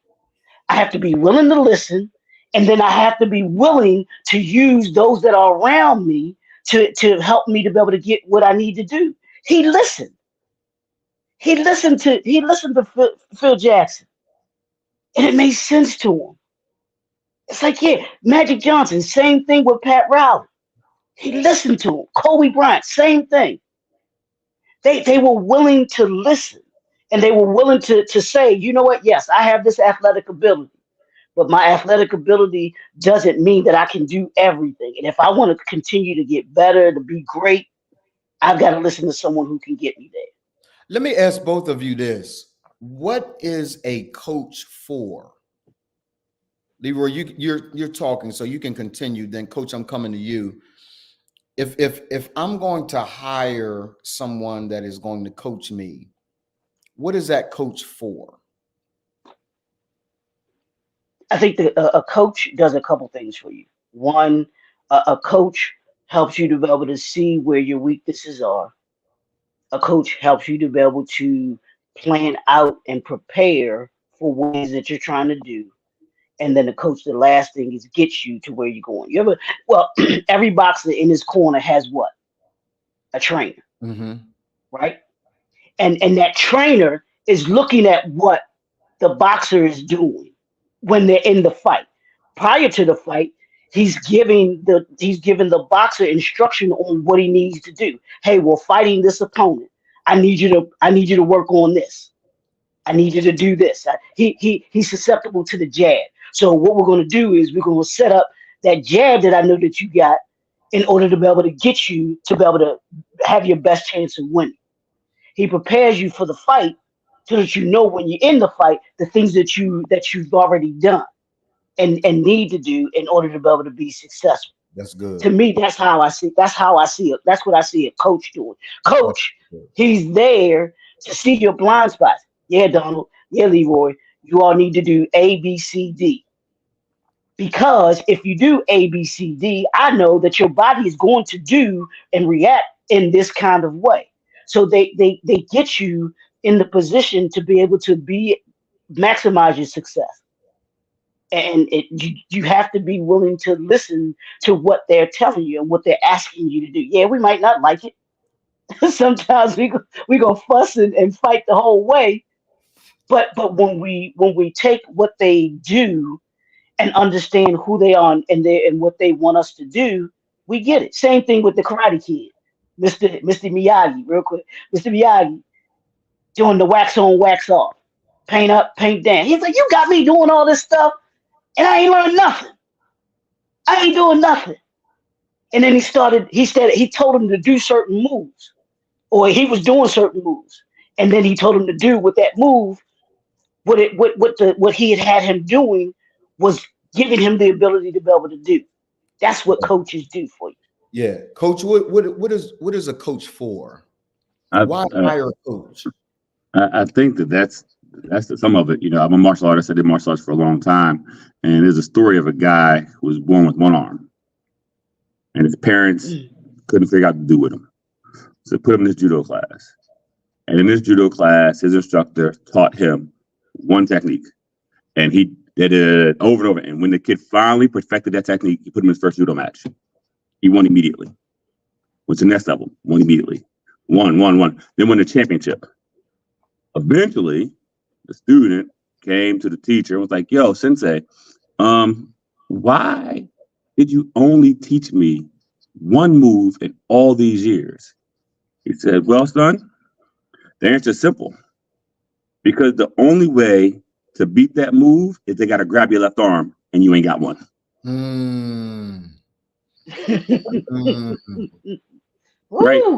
I have to be willing to listen. And then I have to be willing to use those that are around me to help me to be able to get what I need to do. He listened. He listened to Phil Jackson. And it made sense to him. It's like, yeah, Magic Johnson, same thing with Pat Riley. He listened to him. Kobe Bryant, same thing. They were willing to listen, and they were willing to say, you know what? Yes, I have this athletic ability, but my athletic ability doesn't mean that I can do everything. And if I want to continue to get better, to be great, I've got to listen to someone who can get me there. Let me ask both of you this. What is a coach for? Leroy, you're talking, so you can continue. Then, Coach, I'm coming to you. If I'm going to hire someone that is going to coach me, what is that coach for? I think that a coach does a couple things for you. One, a coach helps you to be able to see where your weaknesses are. A coach helps you to be able to plan out and prepare for what it is that you're trying to do. And then the coach, the last thing is get you to where you're going. You ever, well, every boxer in his corner has what? A trainer, Mm-hmm. right? And that trainer is looking at what the boxer is doing when they're in the fight. Prior to the fight, he's giving the boxer instruction on what he needs to do. Hey, we're fighting this opponent. I need you to work on this. I need you to do this. He's susceptible to the jab. So what we're going to do is we're going to set up that jab that I know that you got in order to be able to get you to be able to have your best chance of winning. He prepares you for the fight so that you know when you're in the fight the things that you've already done and need to do in order to be able to be successful. That's good. To me, that's how I see it. That's what I see a coach doing. Coach, he's there to see your blind spots. Yeah, Donald. Yeah, Leroy. You all need to do A, B, C, D. Because if you do A, B, C, D, I know that your body is going to do and react in this kind of way. So they get you in the position to be able to maximize your success. And you have to be willing to listen to what they're telling you and what they're asking you to do. Yeah, we might not like it. Sometimes we gonna fuss and fight the whole way. But when we take what they do and understand who they are and what they want us to do, we get it. Same thing with the Karate Kid, Mr. Miyagi, real quick. Mr. Miyagi doing the wax on, wax off, paint up, paint down. He's like, you got me doing all this stuff, and I ain't learned nothing. I ain't doing nothing. And then he told him to do certain moves, or he was doing certain moves, and then he told him to do with that move what he had him doing was giving him the ability to be able to do. That's what coaches do for you. Yeah, Coach. What is a coach for? Why hire a coach? I think that's some of it. You know, I'm a martial artist. I did martial arts for a long time, and there's a story of a guy who was born with one arm, and his parents couldn't figure out what to do with him, so they put him in this judo class. And in this judo class, his instructor taught him one technique, and he did it over and over. And when the kid finally perfected that technique, he put him in his first judo match. He won immediately. Went to the next level, won immediately. Won. Then won the championship. Eventually, the student came to the teacher and was like, yo, sensei, why did you only teach me one move in all these years? He said, well, son, the answer is simple. Because the only way to beat that move is they got to grab your left arm and you ain't got one. Right?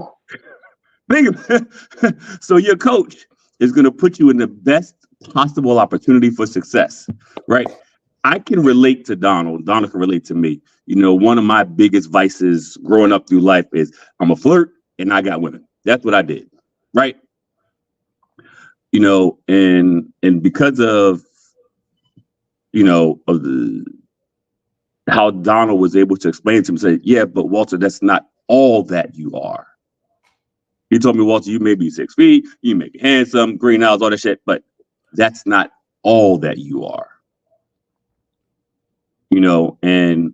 So your coach is going to put you in the best possible opportunity for success, right? I can relate to Donald. Donald can relate to me. You know, one of my biggest vices growing up through life is I'm a flirt and I got women. That's what I did, right? You know, and because of, you know, of how Donald was able to explain to him, say, yeah, but Walter, that's not all that you are. He told me, Walter, you may be 6 feet, you may be handsome, green eyes, all that shit, but that's not all that you are. You know, and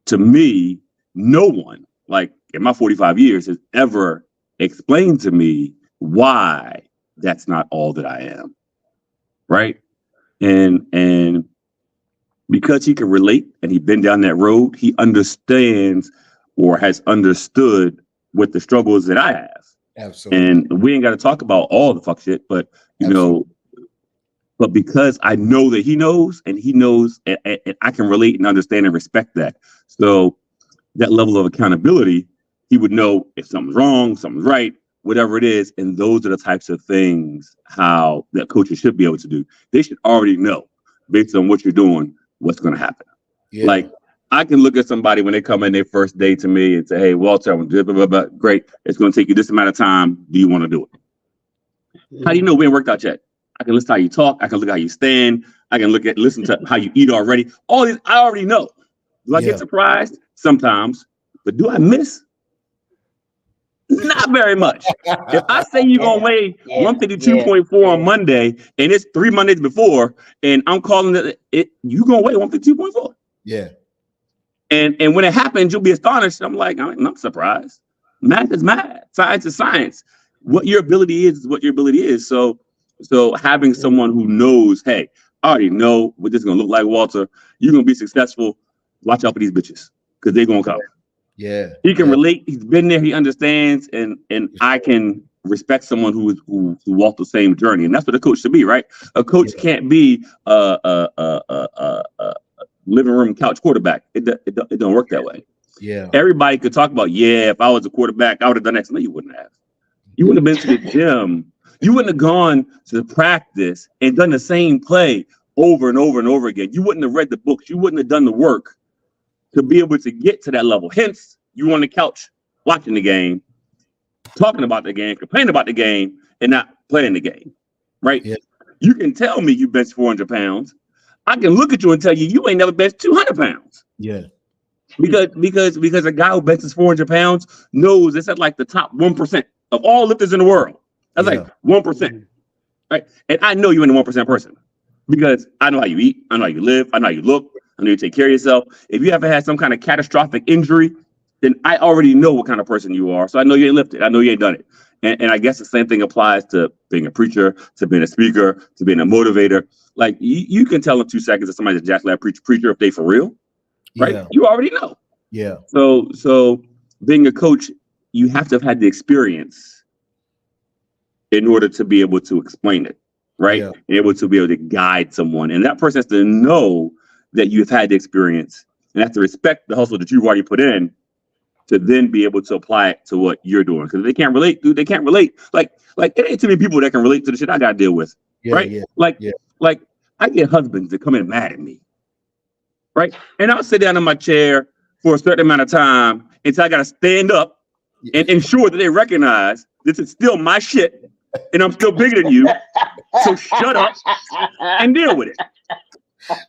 to me, no one, like in my 45 years, has ever explained to me why that's not all that I am. Right. And because he can relate and he's been down that road, he understands or has understood what the struggles that I have. Absolutely. And we ain't got to talk about all the fuck shit, but but because I know that he knows, and I can relate and understand and respect that. So that level of accountability, he would know if something's wrong, something's right, whatever it is. And those are the types of things how that coaches should be able to do. They should already know, based on what you're doing, what's going to happen. Yeah. Like, I can look at somebody when they come in their first day to me and say, hey, Walter, I'm blah, blah, blah, blah. Great. It's going to take you this amount of time. Do you want to do it? How do you know we ain't worked out yet? I can listen to how you talk. I can look at how you stand. I can listen to how you eat already. All these, I already know. Do I get surprised? Sometimes. But do I miss? Not very much. If I say you're going to weigh 152.4 on Monday, and it's 3 Mondays before, and I'm calling it you going to weigh 152.4. Yeah. And when it happens, you'll be astonished. I'm like, I'm not surprised. Math is math. Science is science. What your ability is what your ability is. So having someone who knows, hey, I already know what this is going to look like, Walter. You're going to be successful. Watch out for these bitches because they're going to come. Yeah. He can relate. He's been there. He understands. And I can respect someone who walked the same journey. And that's what a coach should be, right? A coach can't be living room couch quarterback. It don't work that way. Yeah. Everybody could talk about, if I was a quarterback, I would have done X. No, you wouldn't have. You wouldn't have been to the gym. You wouldn't have gone to practice and done the same play over and over and over again. You wouldn't have read the books. You wouldn't have done the work to be able to get to that level. Hence, you on the couch watching the game, talking about the game, complaining about the game, and not playing the game, right? Yeah. You can tell me you bench 400 pounds. I can look at you and tell you ain't never benched 200 pounds. Yeah. Because a guy who benches 400 pounds knows it's at like the top 1% of all lifters in the world. That's like 1%, right? And I know you ain't a 1% person because I know how you eat, I know how you live, I know how you look, I know you take care of yourself. If you ever had some kind of catastrophic injury, then I already know what kind of person you are. So I know you ain't lifted. I know you ain't done it. And I guess the same thing applies to being a preacher, to being a speaker, to being a motivator. Like you can tell in 2 seconds that somebody's a Jack Lab preacher if they for real, right? Yeah. You already know. Yeah. So being a coach, you have to have had the experience in order to be able to explain it, right? Yeah. And able to be able to guide someone. And that person has to know that you've had the experience and have to respect the hustle that you've already put in to then be able to apply it to what you're doing. Because they can't relate, dude. They can't relate. Like it ain't too many people that can relate to the shit I got to deal with, right? Yeah. Like I get husbands that come in mad at me, right? And I'll sit down in my chair for a certain amount of time until I got to stand up and ensure that they recognize this is still my shit and I'm still bigger than you. So shut up and deal with it.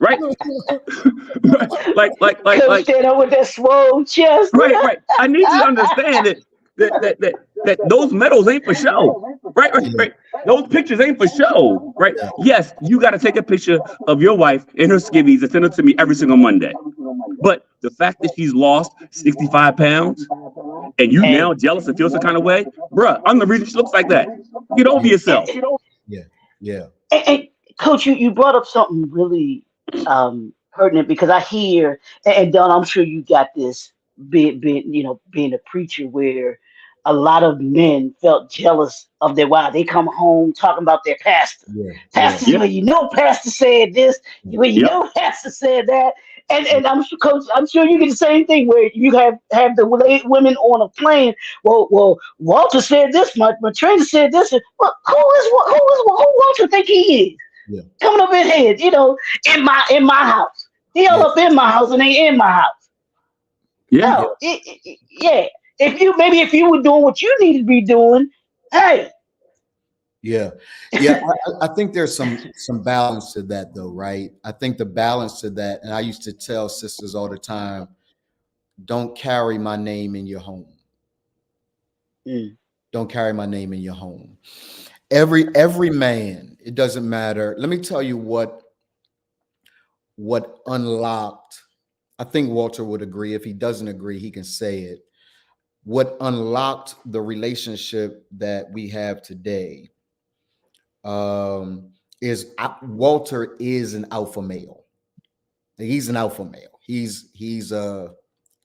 Right? like stand up with that swole chest. Right. I need you to understand that those medals ain't for show. Right. Those pictures ain't for show. Right. Yes, you got to take a picture of your wife in her skivvies and send it to me every single Monday. But the fact that she's lost 65 pounds and you now jealous and feel some kind of way, bruh, I'm the reason she looks like that. Get over yourself. Yeah. And Coach, you brought up something really pertinent because I hear, and Don, I'm sure you got this being a preacher where a lot of men felt jealous of their wives. They come home talking about their pastor. Pastor, well, pastor said this, well, pastor said that. And I'm sure, Coach, you get the same thing where you have the women on a plane. Well, Walter said this, my trainer said this. Well, who Walter think he is? Yeah. Coming up in here, in my house. He all up in my house and they in my house. Yeah. No, if you were doing what you need to be doing, hey. Yeah. I think there's some balance to that, though, right? I think the balance to that, and I used to tell sisters all the time, don't carry my name in your home. Don't carry my name in your home. Every man, it doesn't matter. Let me tell you what unlocked. I think Walter would agree. If he doesn't agree, he can say it. What unlocked the relationship that we have today is Walter is an alpha male. He's an alpha male. He's a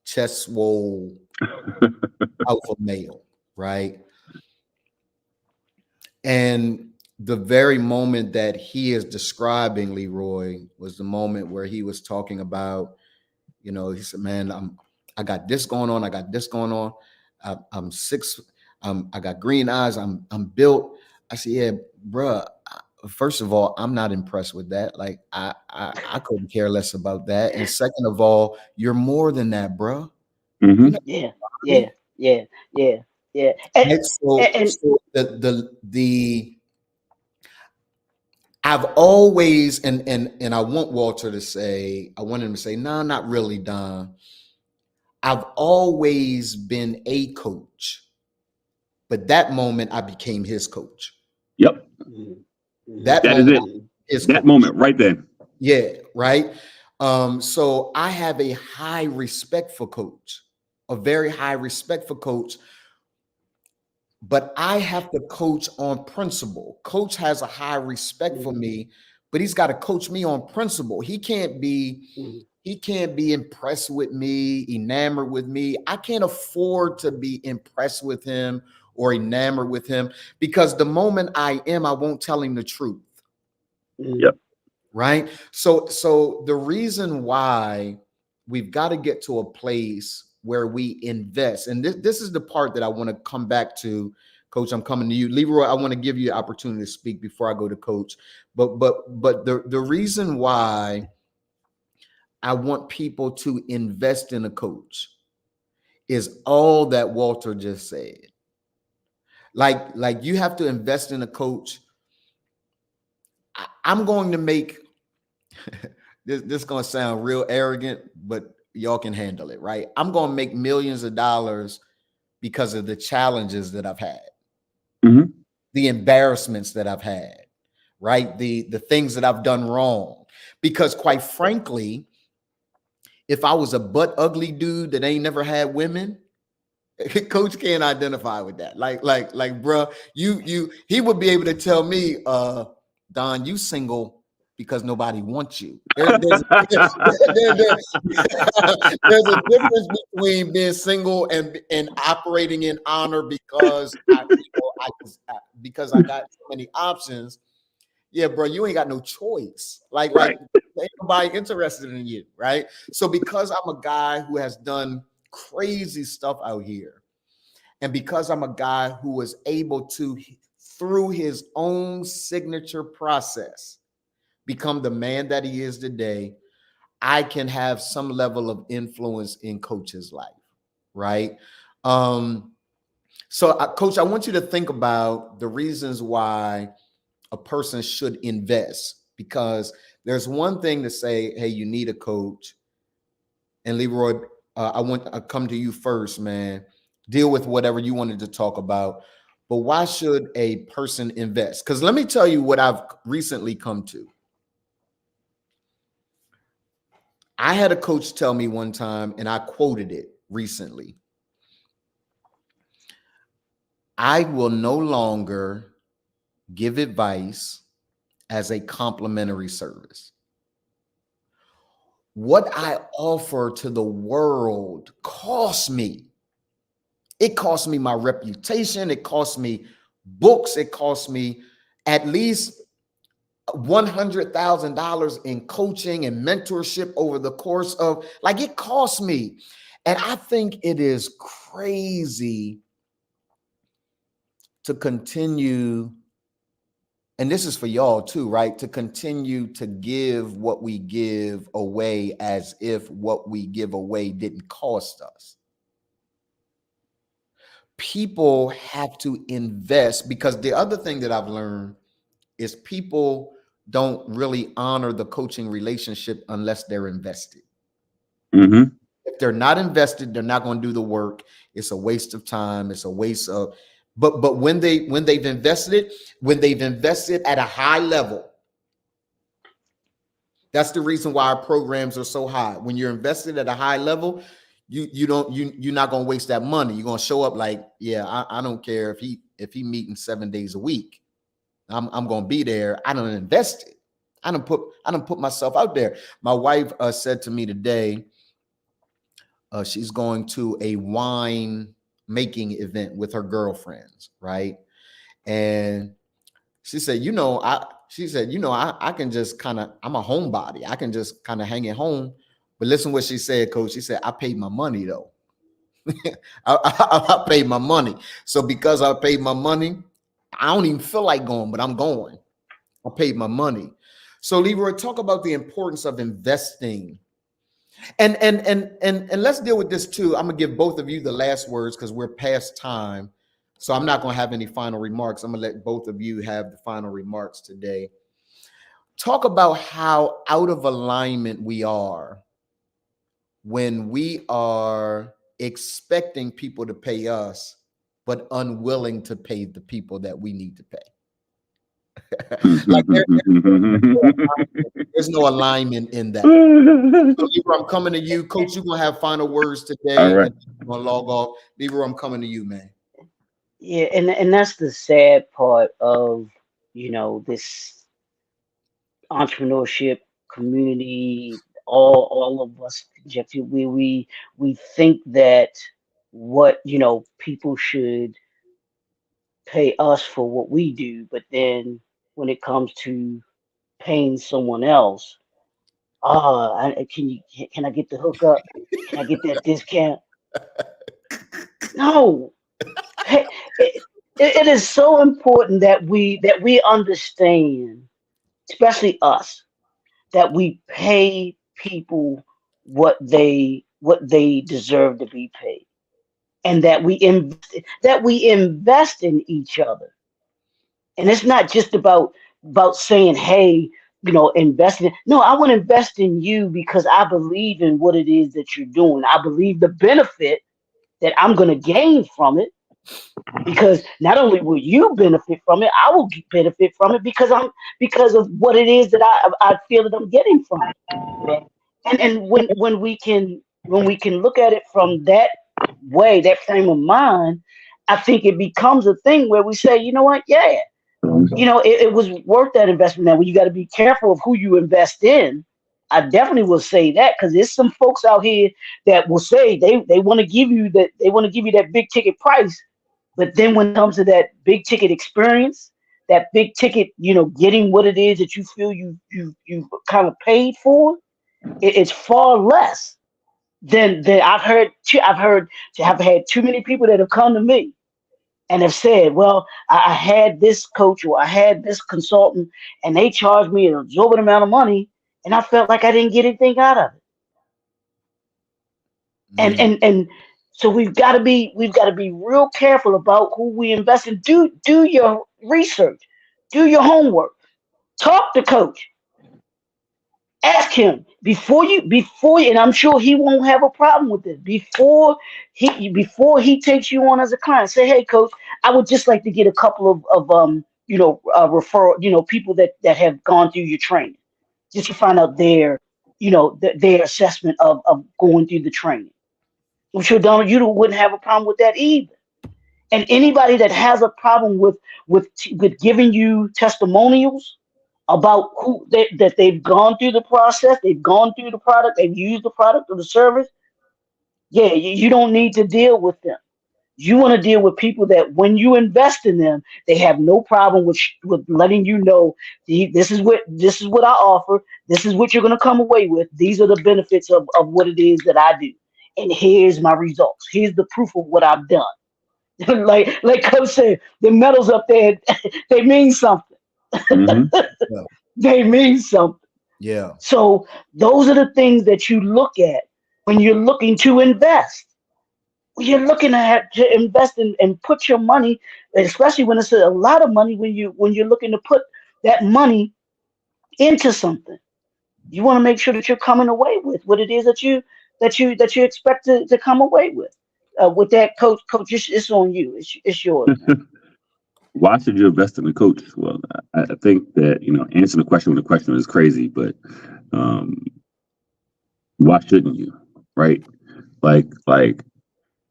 chest swole alpha male, right? And the very moment that he is describing, Leroy, was the moment where he was talking about, you know, he said, man, I got this going on. I got this going on. I'm six. I got green eyes. I'm built. I said, yeah, bruh. First of all, I'm not impressed with that. Like I couldn't care less about that. And second of all, you're more than that, bruh. Mm-hmm. You know, Yeah, yeah, yeah, yeah, yeah. right? And So the I've always and I want Walter to say, I want him to say, no, not really, Don. I've always been a coach, but that moment I became his coach. Yep. mhm, mhm, That That is moment, it. mhm, his That coach. moment right there. Yeah, right. So I have a high respect for coach, a very high respect for coach, but I have to coach on principle. Coach has a high respect for mhm, me, but he's got to coach me on principle. mhm, He can't be impressed with me, enamored with me. I can't afford to be impressed with him or enamored with him, because the moment I am, I won't tell him the truth. mhm, Yep. Right. So the reason why we've got to get to a place where we invest, and this is the part that I want to come back to. Coach, I'm coming to you. Leroy, I want to give you an opportunity to speak before I go to Coach. But the reason why I want people to invest in a coach is all that Walter just said. Like you have to invest in a coach. I'm going to make this is gonna sound real arrogant, but y'all can handle it, right? I'm gonna make millions of dollars because of the challenges that I've had, Mm-hmm. the embarrassments that I've had, right? The things that I've done wrong. Because quite frankly, if I was a butt ugly dude that ain't never had women, Coach can't identify with that. Like, bruh, he would be able to tell me, Don, you single because nobody wants you. There's a difference between being single and operating in honor because because I got so many options. Yeah, bro, you ain't got no choice. Like Right. ain't nobody interested in you, right? So because I'm a guy who has done crazy stuff out here, and because I'm a guy who was able to, through his own signature process, become the man that he is today, I can have some level of influence in Coach's life, right? So, Coach, I want you to think about the reasons why a person should invest, because there's one thing to say, hey, you need a coach. And Leroy, I want to come to you first, man. Deal with whatever you wanted to talk about. But why should a person invest? Because let me tell you what I've recently come to. I had a coach tell me one time, and I quoted it recently. I will no longer give advice as a complimentary service. What I offer to the world costs me. It costs me my reputation. It costs me books. It costs me at least $100,000 in coaching and mentorship over the course of, like, it costs me. And I think it is crazy to continue, and this is for y'all too, right? To continue to give what we give away as if what we give away didn't cost us. People have to invest, because the other thing that I've learned is people don't really honor the coaching relationship unless they're invested. Mm-hmm. If they're not invested, they're not going to do the work. It's a waste of time. It's a waste of, but when they've invested at a high level, that's the reason why our programs are so high. When you're invested at a high level, you're not going to waste that money. You're going to show up like, yeah, I don't care if he meeting 7 days a week. I'm going to be there. I don't invest it. I don't put myself out there. My wife said to me today, she's going to a wine making event with her girlfriends, right? And She said, I can just kind of, I'm a homebody. I can just kind of hang at home. But listen what she said, Coach. She said, I paid my money though. I paid my money. So because I paid my money, I don't even feel like going, but I'm going. I paid my money. So Leroy, talk about the importance of investing. And let's deal with this too. I'm gonna give both of you the last words because we're past time. So I'm not gonna have any final remarks. I'm gonna let both of you have the final remarks today. Talk about how out of alignment we are when we are expecting people to pay us, but unwilling to pay the people that we need to pay. Like there's no alignment in that. So Leroy, I'm coming to you, Coach. You're gonna have final words today. All right. And I'm gonna log off. Leroy, I'm coming to you, man. Yeah, and that's the sad part of, this entrepreneurship community. All of us, Jeff, we think that what people should pay us for what we do, but then when it comes to paying someone else, can I get the hookup? Can I get that discount? No. Hey, it is so important that we understand, especially us, that we pay people what they deserve to be paid, and that we invest in each other. And it's not just about saying, hey, investing. No, I want to invest in you because I believe in what it is that you're doing. I believe the benefit that I'm going to gain from it, because not only will you benefit from it, I will benefit from it because of what it is that I feel that I'm getting from it. And when we can look at it from that way, that frame of mind, I think it becomes a thing where we say, you know what, yeah, it was worth that investment. Now, when you got to be careful of who you invest in, I definitely will say that, because there's some folks out here that will say they want to give you that big ticket price, but then when it comes to that big ticket experience, that big ticket, getting what it is that you feel you kind of paid for, it's far less than I've heard. I've had too many people that have come to me and have said, well, I had this coach or I had this consultant and they charged me an exorbitant amount of money and I felt like I didn't get anything out of it. And so we've got to be real careful about who we invest in. Do your research, do your homework, talk to coach, ask him before you, and I'm sure he won't have a problem with it. Before he takes you on as a client, say, hey, coach, I would just like to get a couple of referral, people that have gone through your training, just to find out their assessment of going through the training. I'm sure, Donald, you wouldn't have a problem with that either. And anybody that has a problem with giving you testimonials about that they've gone through the process, they've gone through the product, they've used the product or the service, yeah, you don't need to deal with them. You want to deal with people that when you invest in them, they have no problem with letting you know, this is what I offer. This is what you're going to come away with. These are the benefits of what it is that I do. And here's my results. Here's the proof of what I've done. like Coach said, the medals up there, they mean something. Yeah. They mean something. Yeah. So those are the things that you look at when you're looking to invest. When you're looking to invest and put your money, especially when it's a lot of money, when you're looking to put that money into something, you want to make sure that you're coming away with what it is that you expect to come away with. With that, coach, it's on you. It's yours. Why should you invest in a coach? Well, I think that, answering the question when the question is crazy, but why shouldn't you? Right? Like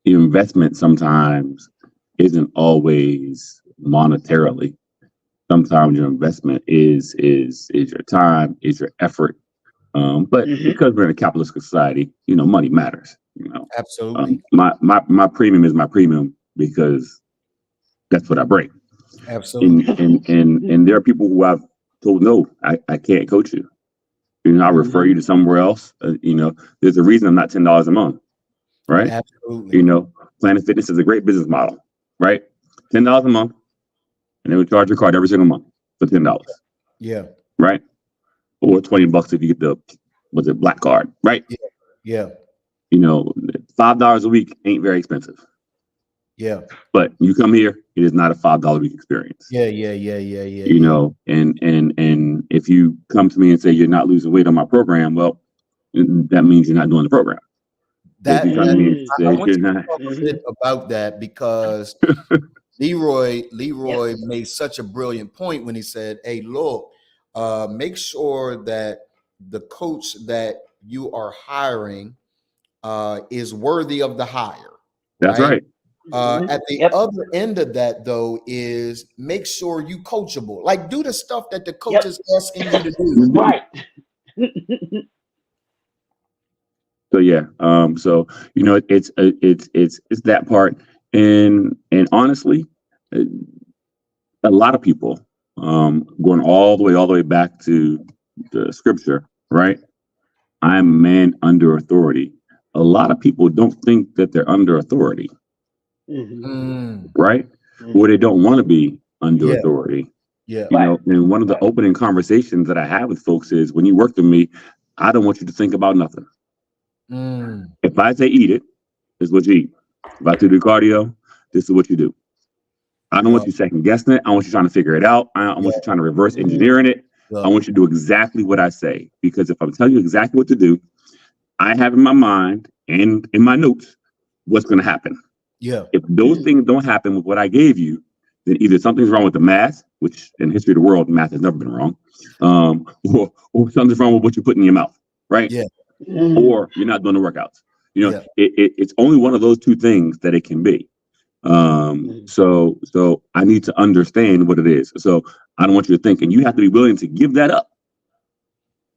investment sometimes isn't always monetarily. Sometimes your investment is your time, is your effort. But because we're in a capitalist society, money matters. Absolutely. My premium is my premium because that's what I bring. Absolutely. And there are people who I've told, no, I can't coach you. You know, I refer you to somewhere else. You know, there's a reason I'm not $10 a month, right? Absolutely. You know, Planet Fitness is a great business model, right? $10 a month, and they would charge your card every single month for $10. Yeah. Right? Or $20 if you get the black card, right? Yeah. You know, $5 a week ain't very expensive. Yeah. But you come here, it is not a $5 a week experience. Yeah. You know, and if you come to me and say you're not losing weight on my program, well, that means you're not doing the program. That, If you come to me and I say want you you're to not- talk a bit about that, because Leroy made such a brilliant point when he said, hey, look, make sure that the coach that you are hiring is worthy of the hire. That's right. At the other end of that, though, is make sure you coachable. Like, do the stuff that the coach is asking you to do. Right. So yeah, so you know, it's that part, and honestly, a lot of people, going all the way back to the scripture, right? I am a man under authority. A lot of people don't think that they're under authority, right? Or they don't want to be under authority. Yeah. You know, and one of the opening conversations that I have with folks is, when you work with me, I don't want you to think about nothing. If I say eat it, this is what you eat. If I say do cardio, this is what you do. I don't want you second guessing it. I want you trying to figure it out. I want you trying to reverse engineering it. I want you to do exactly what I say, because if I'm telling you exactly what to do, I have in my mind and in my notes what's going to happen. Yeah. If those things don't happen with what I gave you, then either something's wrong with the math, which in the history of the world, math has never been wrong, or something's wrong with what you put in your mouth, right? Yeah. Or you're not doing the workouts. You know, it's only one of those two things that it can be. So I need to understand what it is. So I don't want you to think, and you have to be willing to give that up,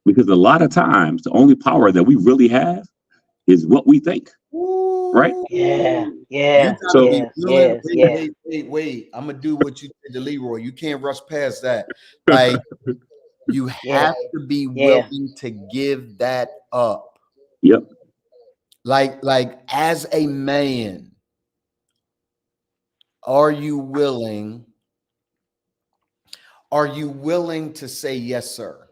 because a lot of times the only power that we really have is what we think. Right? Yeah. So wait. I'm gonna do what you did to Leroy. You can't rush past that. Like, you have to be willing to give that up. Yep. Like as a man, are you willing to say yes, sir?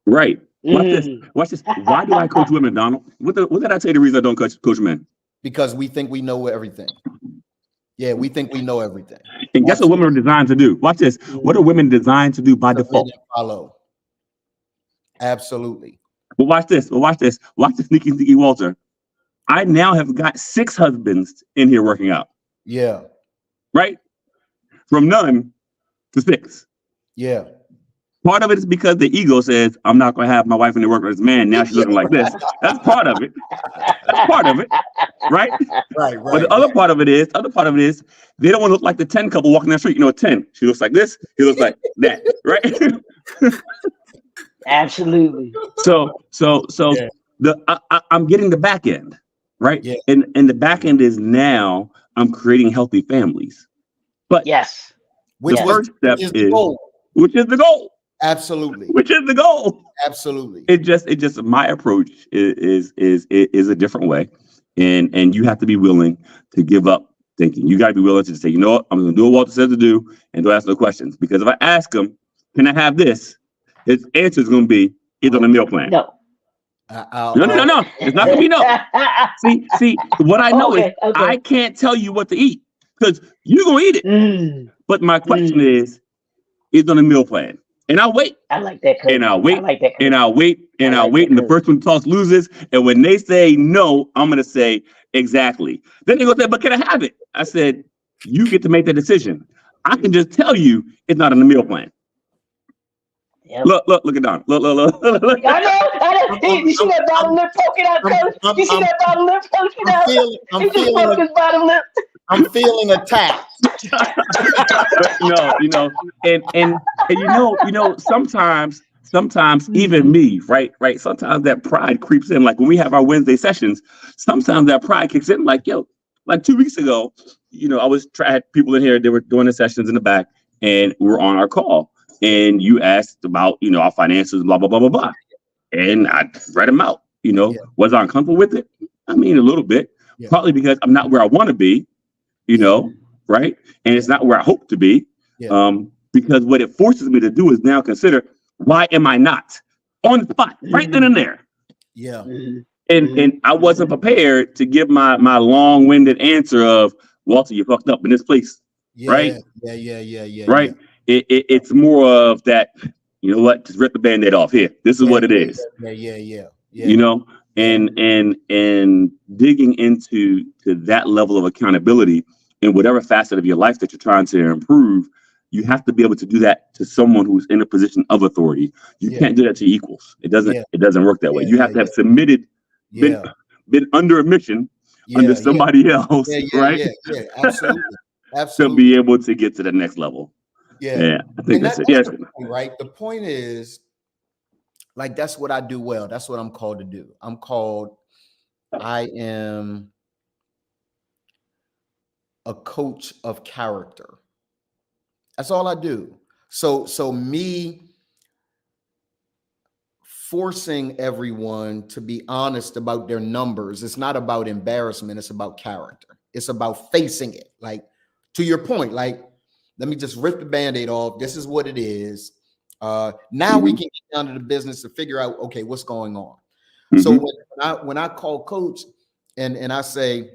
Right. Watch this. Watch this. Why do I coach women, Donald? What did I say the reason I don't coach men? Because we think we know everything. Yeah, we think we know everything. And guess what women are designed to do? Watch this. What are women designed to do by default? Follow. Absolutely. But watch this. Watch the sneaky Walter. I now have got 6 husbands in here working out. Yeah. Right? From none to 6. Yeah. Part of it is because the ego says, I'm not going to have my wife in the work with this man. Now she's looking like this. That's part of it. Right? Right. But the other part of it is, they don't want to look like the 10 couple walking down the street. You know, a 10. She looks like this. He looks like that. Right? Absolutely. So I'm getting the back end, right? Yeah. And the back end is now I'm creating healthy families. But the first step is which is the goal. Absolutely. Which is the goal. Absolutely. It just my approach is a different way. And you have to be willing to give up thinking. You got to be willing to say, you know what, I'm going to do what Walter says to do and don't ask no questions. Because if I ask him, can I have this? His answer is going to be, it's on a meal plan. No. No. It's not going to be no. See, what I know is I can't tell you what to eat because you're going to eat it. But my question is, it's on a meal plan. And I'll wait. I like that. Coach. And I'll wait. I like that. Coach. And I'll wait. And I'll wait. And the first one talks loses. And when they say no, I'm going to say exactly. Then they go say, but can I have it? I said, you get to make that decision. I can just tell you it's not on the meal plan. Yep. Look at Don. Look. I know. You see that bottom lip poking out, Coach? You see that bottom lip poking out? He just poked his bottom lip. I'm feeling attacked. No, and sometimes even me, right? Sometimes that pride creeps in. Like when we have our Wednesday sessions, sometimes that pride kicks in. Like 2 weeks ago, I had people in here, they were doing the sessions in the back, and we're on our call, and you asked about, our finances, blah, blah, blah, blah, blah. And I read them out, Yeah. Was I uncomfortable with it? I mean, a little bit, Yeah. partly because I'm not where I want to be, right? And it's not where I hope to be. Yeah. Because what it forces me to do is now consider, why am I not on the spot right then and there? Yeah. And I wasn't prepared to give my long-winded answer of, Walter, you fucked up in this place. Yeah. Right? Yeah. Right. It's more of that, you know what, just rip the Band-Aid off here. This is what it is. Yeah. And digging into that level of accountability in whatever facet of your life that you're trying to improve, you have to be able to do that to someone who's in a position of authority. You can't do that to equals. It doesn't work that way. You have to have submitted, been under a mission under somebody else, right? Yeah. Absolutely. To be able to get to the next level. Yeah. I think that's it. The point, right? The point is, like, that's what I do well. That's what I'm called to do. I am a coach of character. That's all I do. So me forcing everyone to be honest about their numbers, it's not about embarrassment, it's about character. It's about facing it. Like, to your point, like, let me just rip the Band-Aid off. This is what it is. Now we can get down to the business to figure out, okay, what's going on. So when I call coach and I say,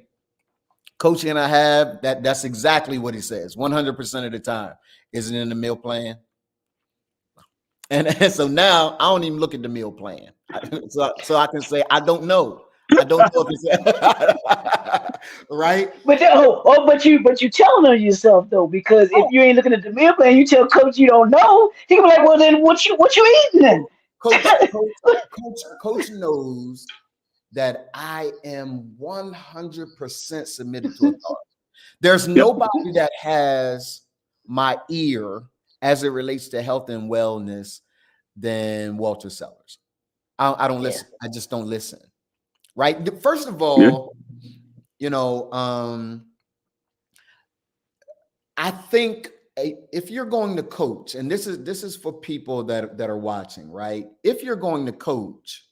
Coach, can I have that? That's exactly what he says 100% of the time. Is it in the meal plan? And so now I don't even look at the meal plan. So I can say, I don't know. I don't know if it's right. But you telling on yourself though, because if you ain't looking at the meal plan, you tell coach you don't know. He can be like, well then what you eating then? Coach knows that I am 100% submitted to authority. There's nobody that has my ear as it relates to health and wellness than Walter Sellers. I don't listen. I just don't listen. Right. First of all, I think if you're going to coach, and this is for people that are watching, right? If you're going to coach,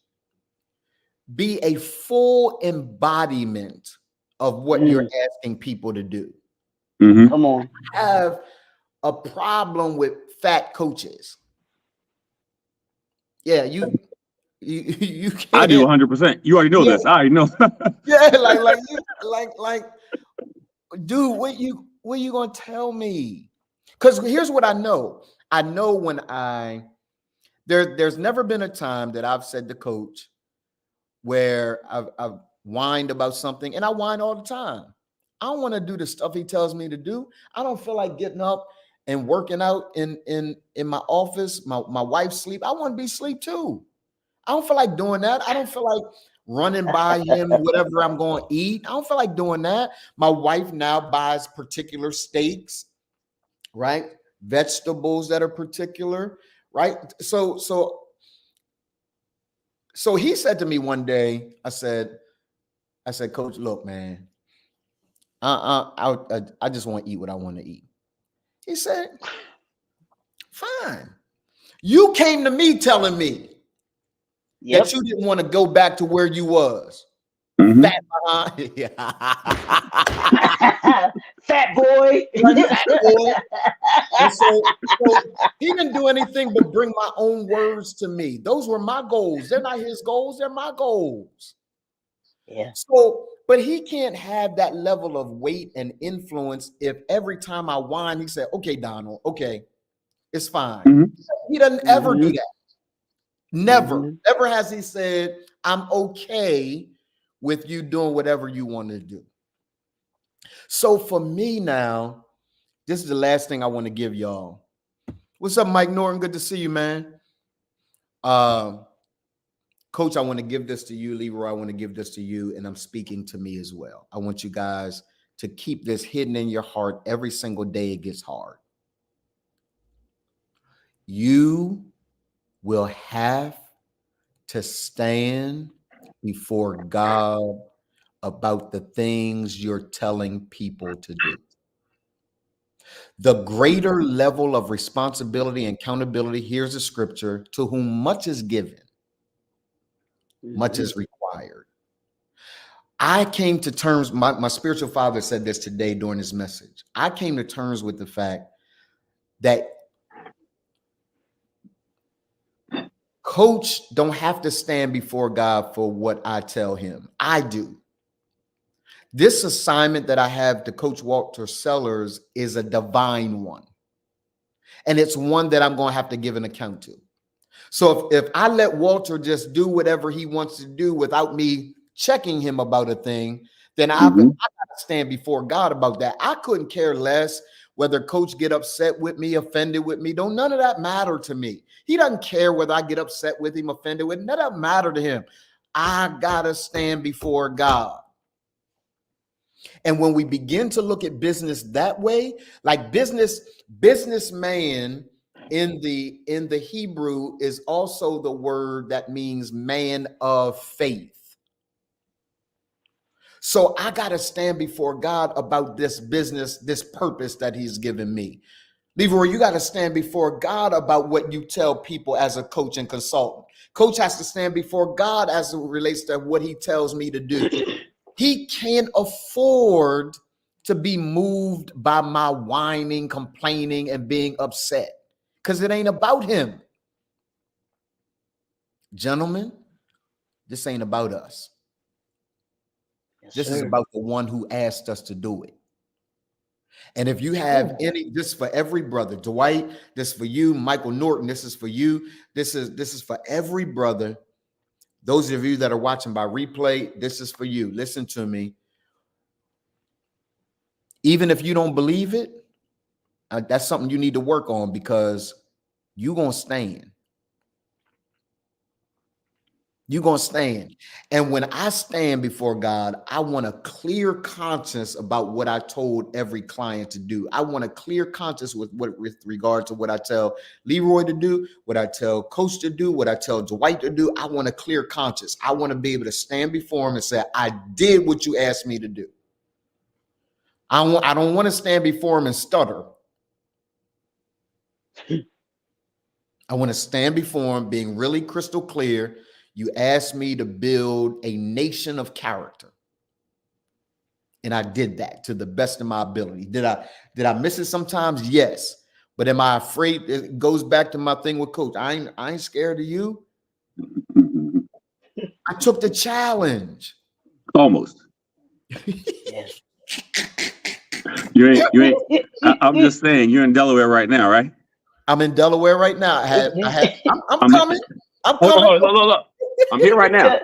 be a full embodiment of what you're asking people to do. Come on. I have a problem with fat coaches. Yeah, you can't. I do 100%. You already know this. I already know. like, dude, what you gonna tell me? Because here's what I know. I know when there's never been a time that I've said to coach where I've whined about something, and I whine all the time. I don't want to do the stuff he tells me to do. I don't feel like getting up and working out in my office. My wife's sleep. I want to be asleep too. I don't feel like doing that. I don't feel like running by him, whatever I'm going to eat. I don't feel like doing that. My wife now buys particular steaks, right? Vegetables that are particular, right? So he said to me one day, I said, Coach, look, man, I just want to eat what I want to eat. He said, fine. You came to me telling me that you didn't want to go back to where you was. Fat behind. Fat boy. And so he didn't do anything but bring my own words to me. Those were my goals. They're not his goals. They're my goals. Yeah. So, but he can't have that level of weight and influence if every time I whine, he said, okay, Donald, okay, it's fine. He doesn't ever do that. Never has he said, I'm okay with you doing whatever you want to do. So for me now, this is the last thing I want to give y'all. What's up, Mike Norton? Good to see you, man. Coach, I want to give this to you. Leroy, I want to give this to you, and I'm speaking to me as well. I want you guys to keep this hidden in your heart every single day it gets hard. You will have to stand before God about the things you're telling people to do. The greater level of responsibility and accountability, here's the scripture, to whom much is given, much is required. I came to terms, my spiritual father said this today during his message. I came to terms with the fact that Coach don't have to stand before God for what I tell him. I do. This assignment that I have to Coach Walter Sellers is a divine one. And it's one that I'm going to have to give an account to. So if I let Walter just do whatever he wants to do without me checking him about a thing, then I got to stand before God about that. I couldn't care less whether Coach get upset with me, offended with me. Don't none of that matter to me. He doesn't care whether I get upset with him, offended with him. That doesn't matter to him. I got to stand before God. And when we begin to look at business that way, like businessman in the Hebrew is also the word that means man of faith. So I got to stand before God about this business, this purpose that he's given me. Leroy, you got to stand before God about what you tell people as a coach and consultant. Coach has to stand before God as it relates to what he tells me to do. He can't afford to be moved by my whining, complaining, and being upset because it ain't about him. Gentlemen, this ain't about us. Yes, this sir. is about the one who asked us to do it. And if you have any, this is for every brother. Dwight, this is for you. Michael Norton, this is for you. This is for every brother. Those of you that are watching by replay, this is for you. Listen to me. Even if you don't believe it, that's something you need to work on because you're going to stand. You're going to stand. And when I stand before God, I want a clear conscience about what I told every client to do. I want a clear conscience with regard to what I tell Leroy to do, what I tell Coach to do, what I tell Dwight to do. I want a clear conscience. I want to be able to stand before him and say, I did what you asked me to do. I don't want to stand before him and stutter. I want to stand before him being really crystal clear. You asked me to build a nation of character. And I did that to the best of my ability. Did I miss it sometimes? Yes. But am I afraid? It goes back to my thing with Coach. I ain't scared of you. I took the challenge. Almost. Yes. You ain't. I'm just saying, you're in Delaware right now, right? I'm in Delaware right now. I'm coming. I'm Hold coming. on, look. I'm here right now.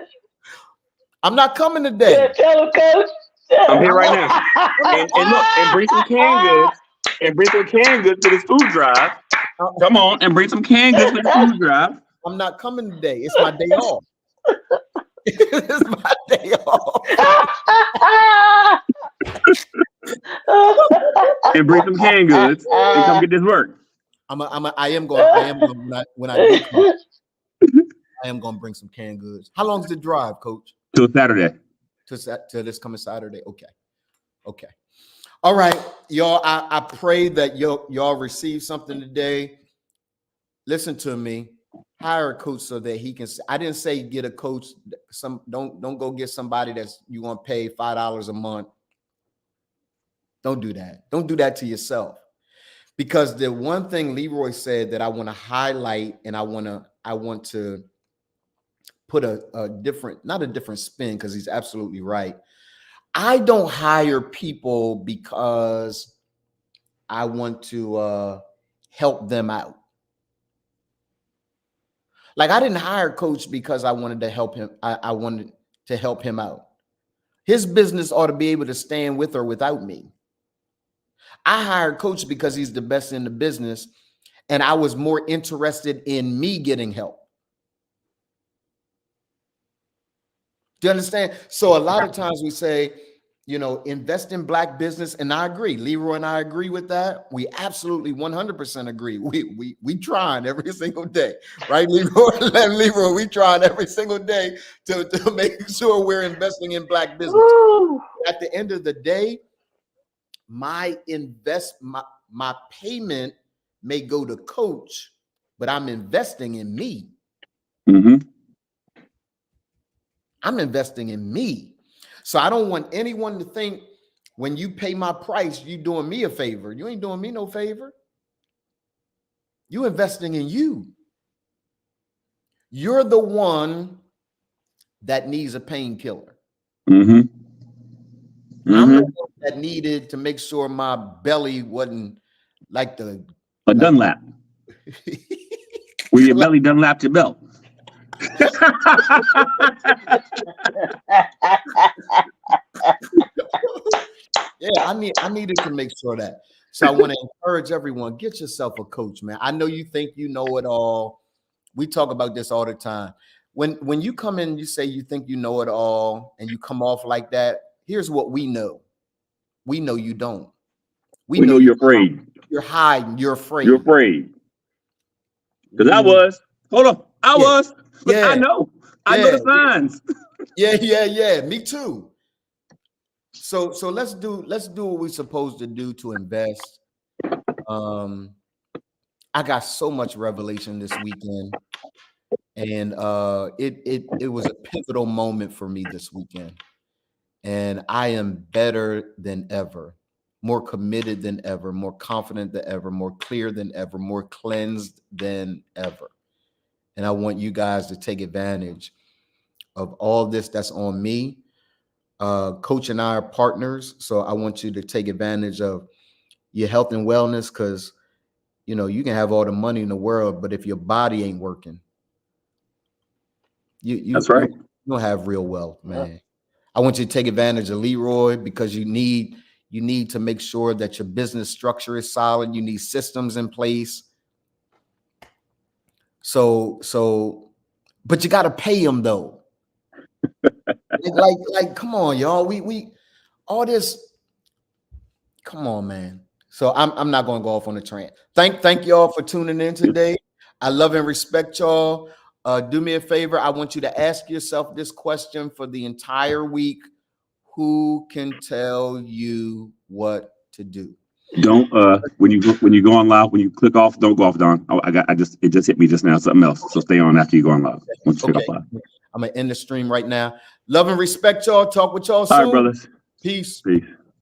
I'm not coming today. Tell him, Coach. I'm here right now. And look, and bring some canned goods. And bring some canned goods for this food drive. Come on, and bring some canned goods for the food drive. I'm not coming today. It's my day off. It's my day off. And bring some canned goods and come get this work. I am going when I do come, I am going to bring some canned goods. How long's the drive, Coach? Till Saturday. To this coming Saturday. Okay. All right, y'all. I pray that y'all receive something today. Listen to me. Hire a coach so that he can. I didn't say get a coach. Don't go get somebody that's you want to pay $5 a month. Don't do that. Don't do that to yourself. Because the one thing Leroy said that I want to highlight and I want to put a different, not a different spin, because he's absolutely right. I don't hire people because I want to help them out. Like I didn't hire Coach because I wanted to help him. I wanted to help him out. His business ought to be able to stand with or without me. I hired Coach because he's the best in the business, and I was more interested in me getting help. Do you understand? So a lot of times we say, invest in Black business, and I agree. Leroy and I agree with that. We absolutely 100% agree. We trying every single day, right, Leroy? We trying every single day to make sure we're investing in Black business. At the end of the day, my payment may go to coach, but I'm investing in me. Mm-hmm. I'm investing in me. So I don't want anyone to think when you pay my price, you doing me a favor. You ain't doing me no favor. You investing in you. You're the one that needs a painkiller. Mm-hmm. I'm the one that needed to make sure my belly wasn't like the Dunlap. Where your belly Dunlap your belt. Yeah, I needed to make sure that. So I want to encourage everyone, get yourself a coach, man. I know you think you know it all. We talk about this all the time. When you come in, you say you think you know it all, and you come off like that. Here's what we know. We know you don't. We know you're afraid. You're hiding. You're afraid. You're afraid. Because I was. Hold on. I was. But yeah. I know. I know the signs. Yeah. Me too. So let's do what we're supposed to do to invest. I got so much revelation this weekend, and it was a pivotal moment for me this weekend. And I am better than ever, more committed than ever, more confident than ever, more clear than ever, more cleansed than ever. And I want you guys to take advantage of all this that's on me. Coach and I are partners, so I want you to take advantage of your health and wellness, because you know you can have all the money in the world, but if your body ain't working, that's right. You don't have real wealth, man. Yeah. I want you to take advantage of Leroy, because you need to make sure that your business structure is solid. You need systems in place. So, but you got to pay them though. like, come on, y'all. We all this. Come on, man. So I'm not going to go off on a train. Thank y'all for tuning in today. I love and respect y'all. Do me a favor. I want you to ask yourself this question for the entire week. Who can tell you what to do? Don't when you go on live, when you click off, don't go off, Don. It just hit me just now, something else. So stay on after you go on live. Once you click off live. I'm gonna end the stream right now. Love and respect y'all. Talk with y'all soon. All right, brothers. Peace. Peace.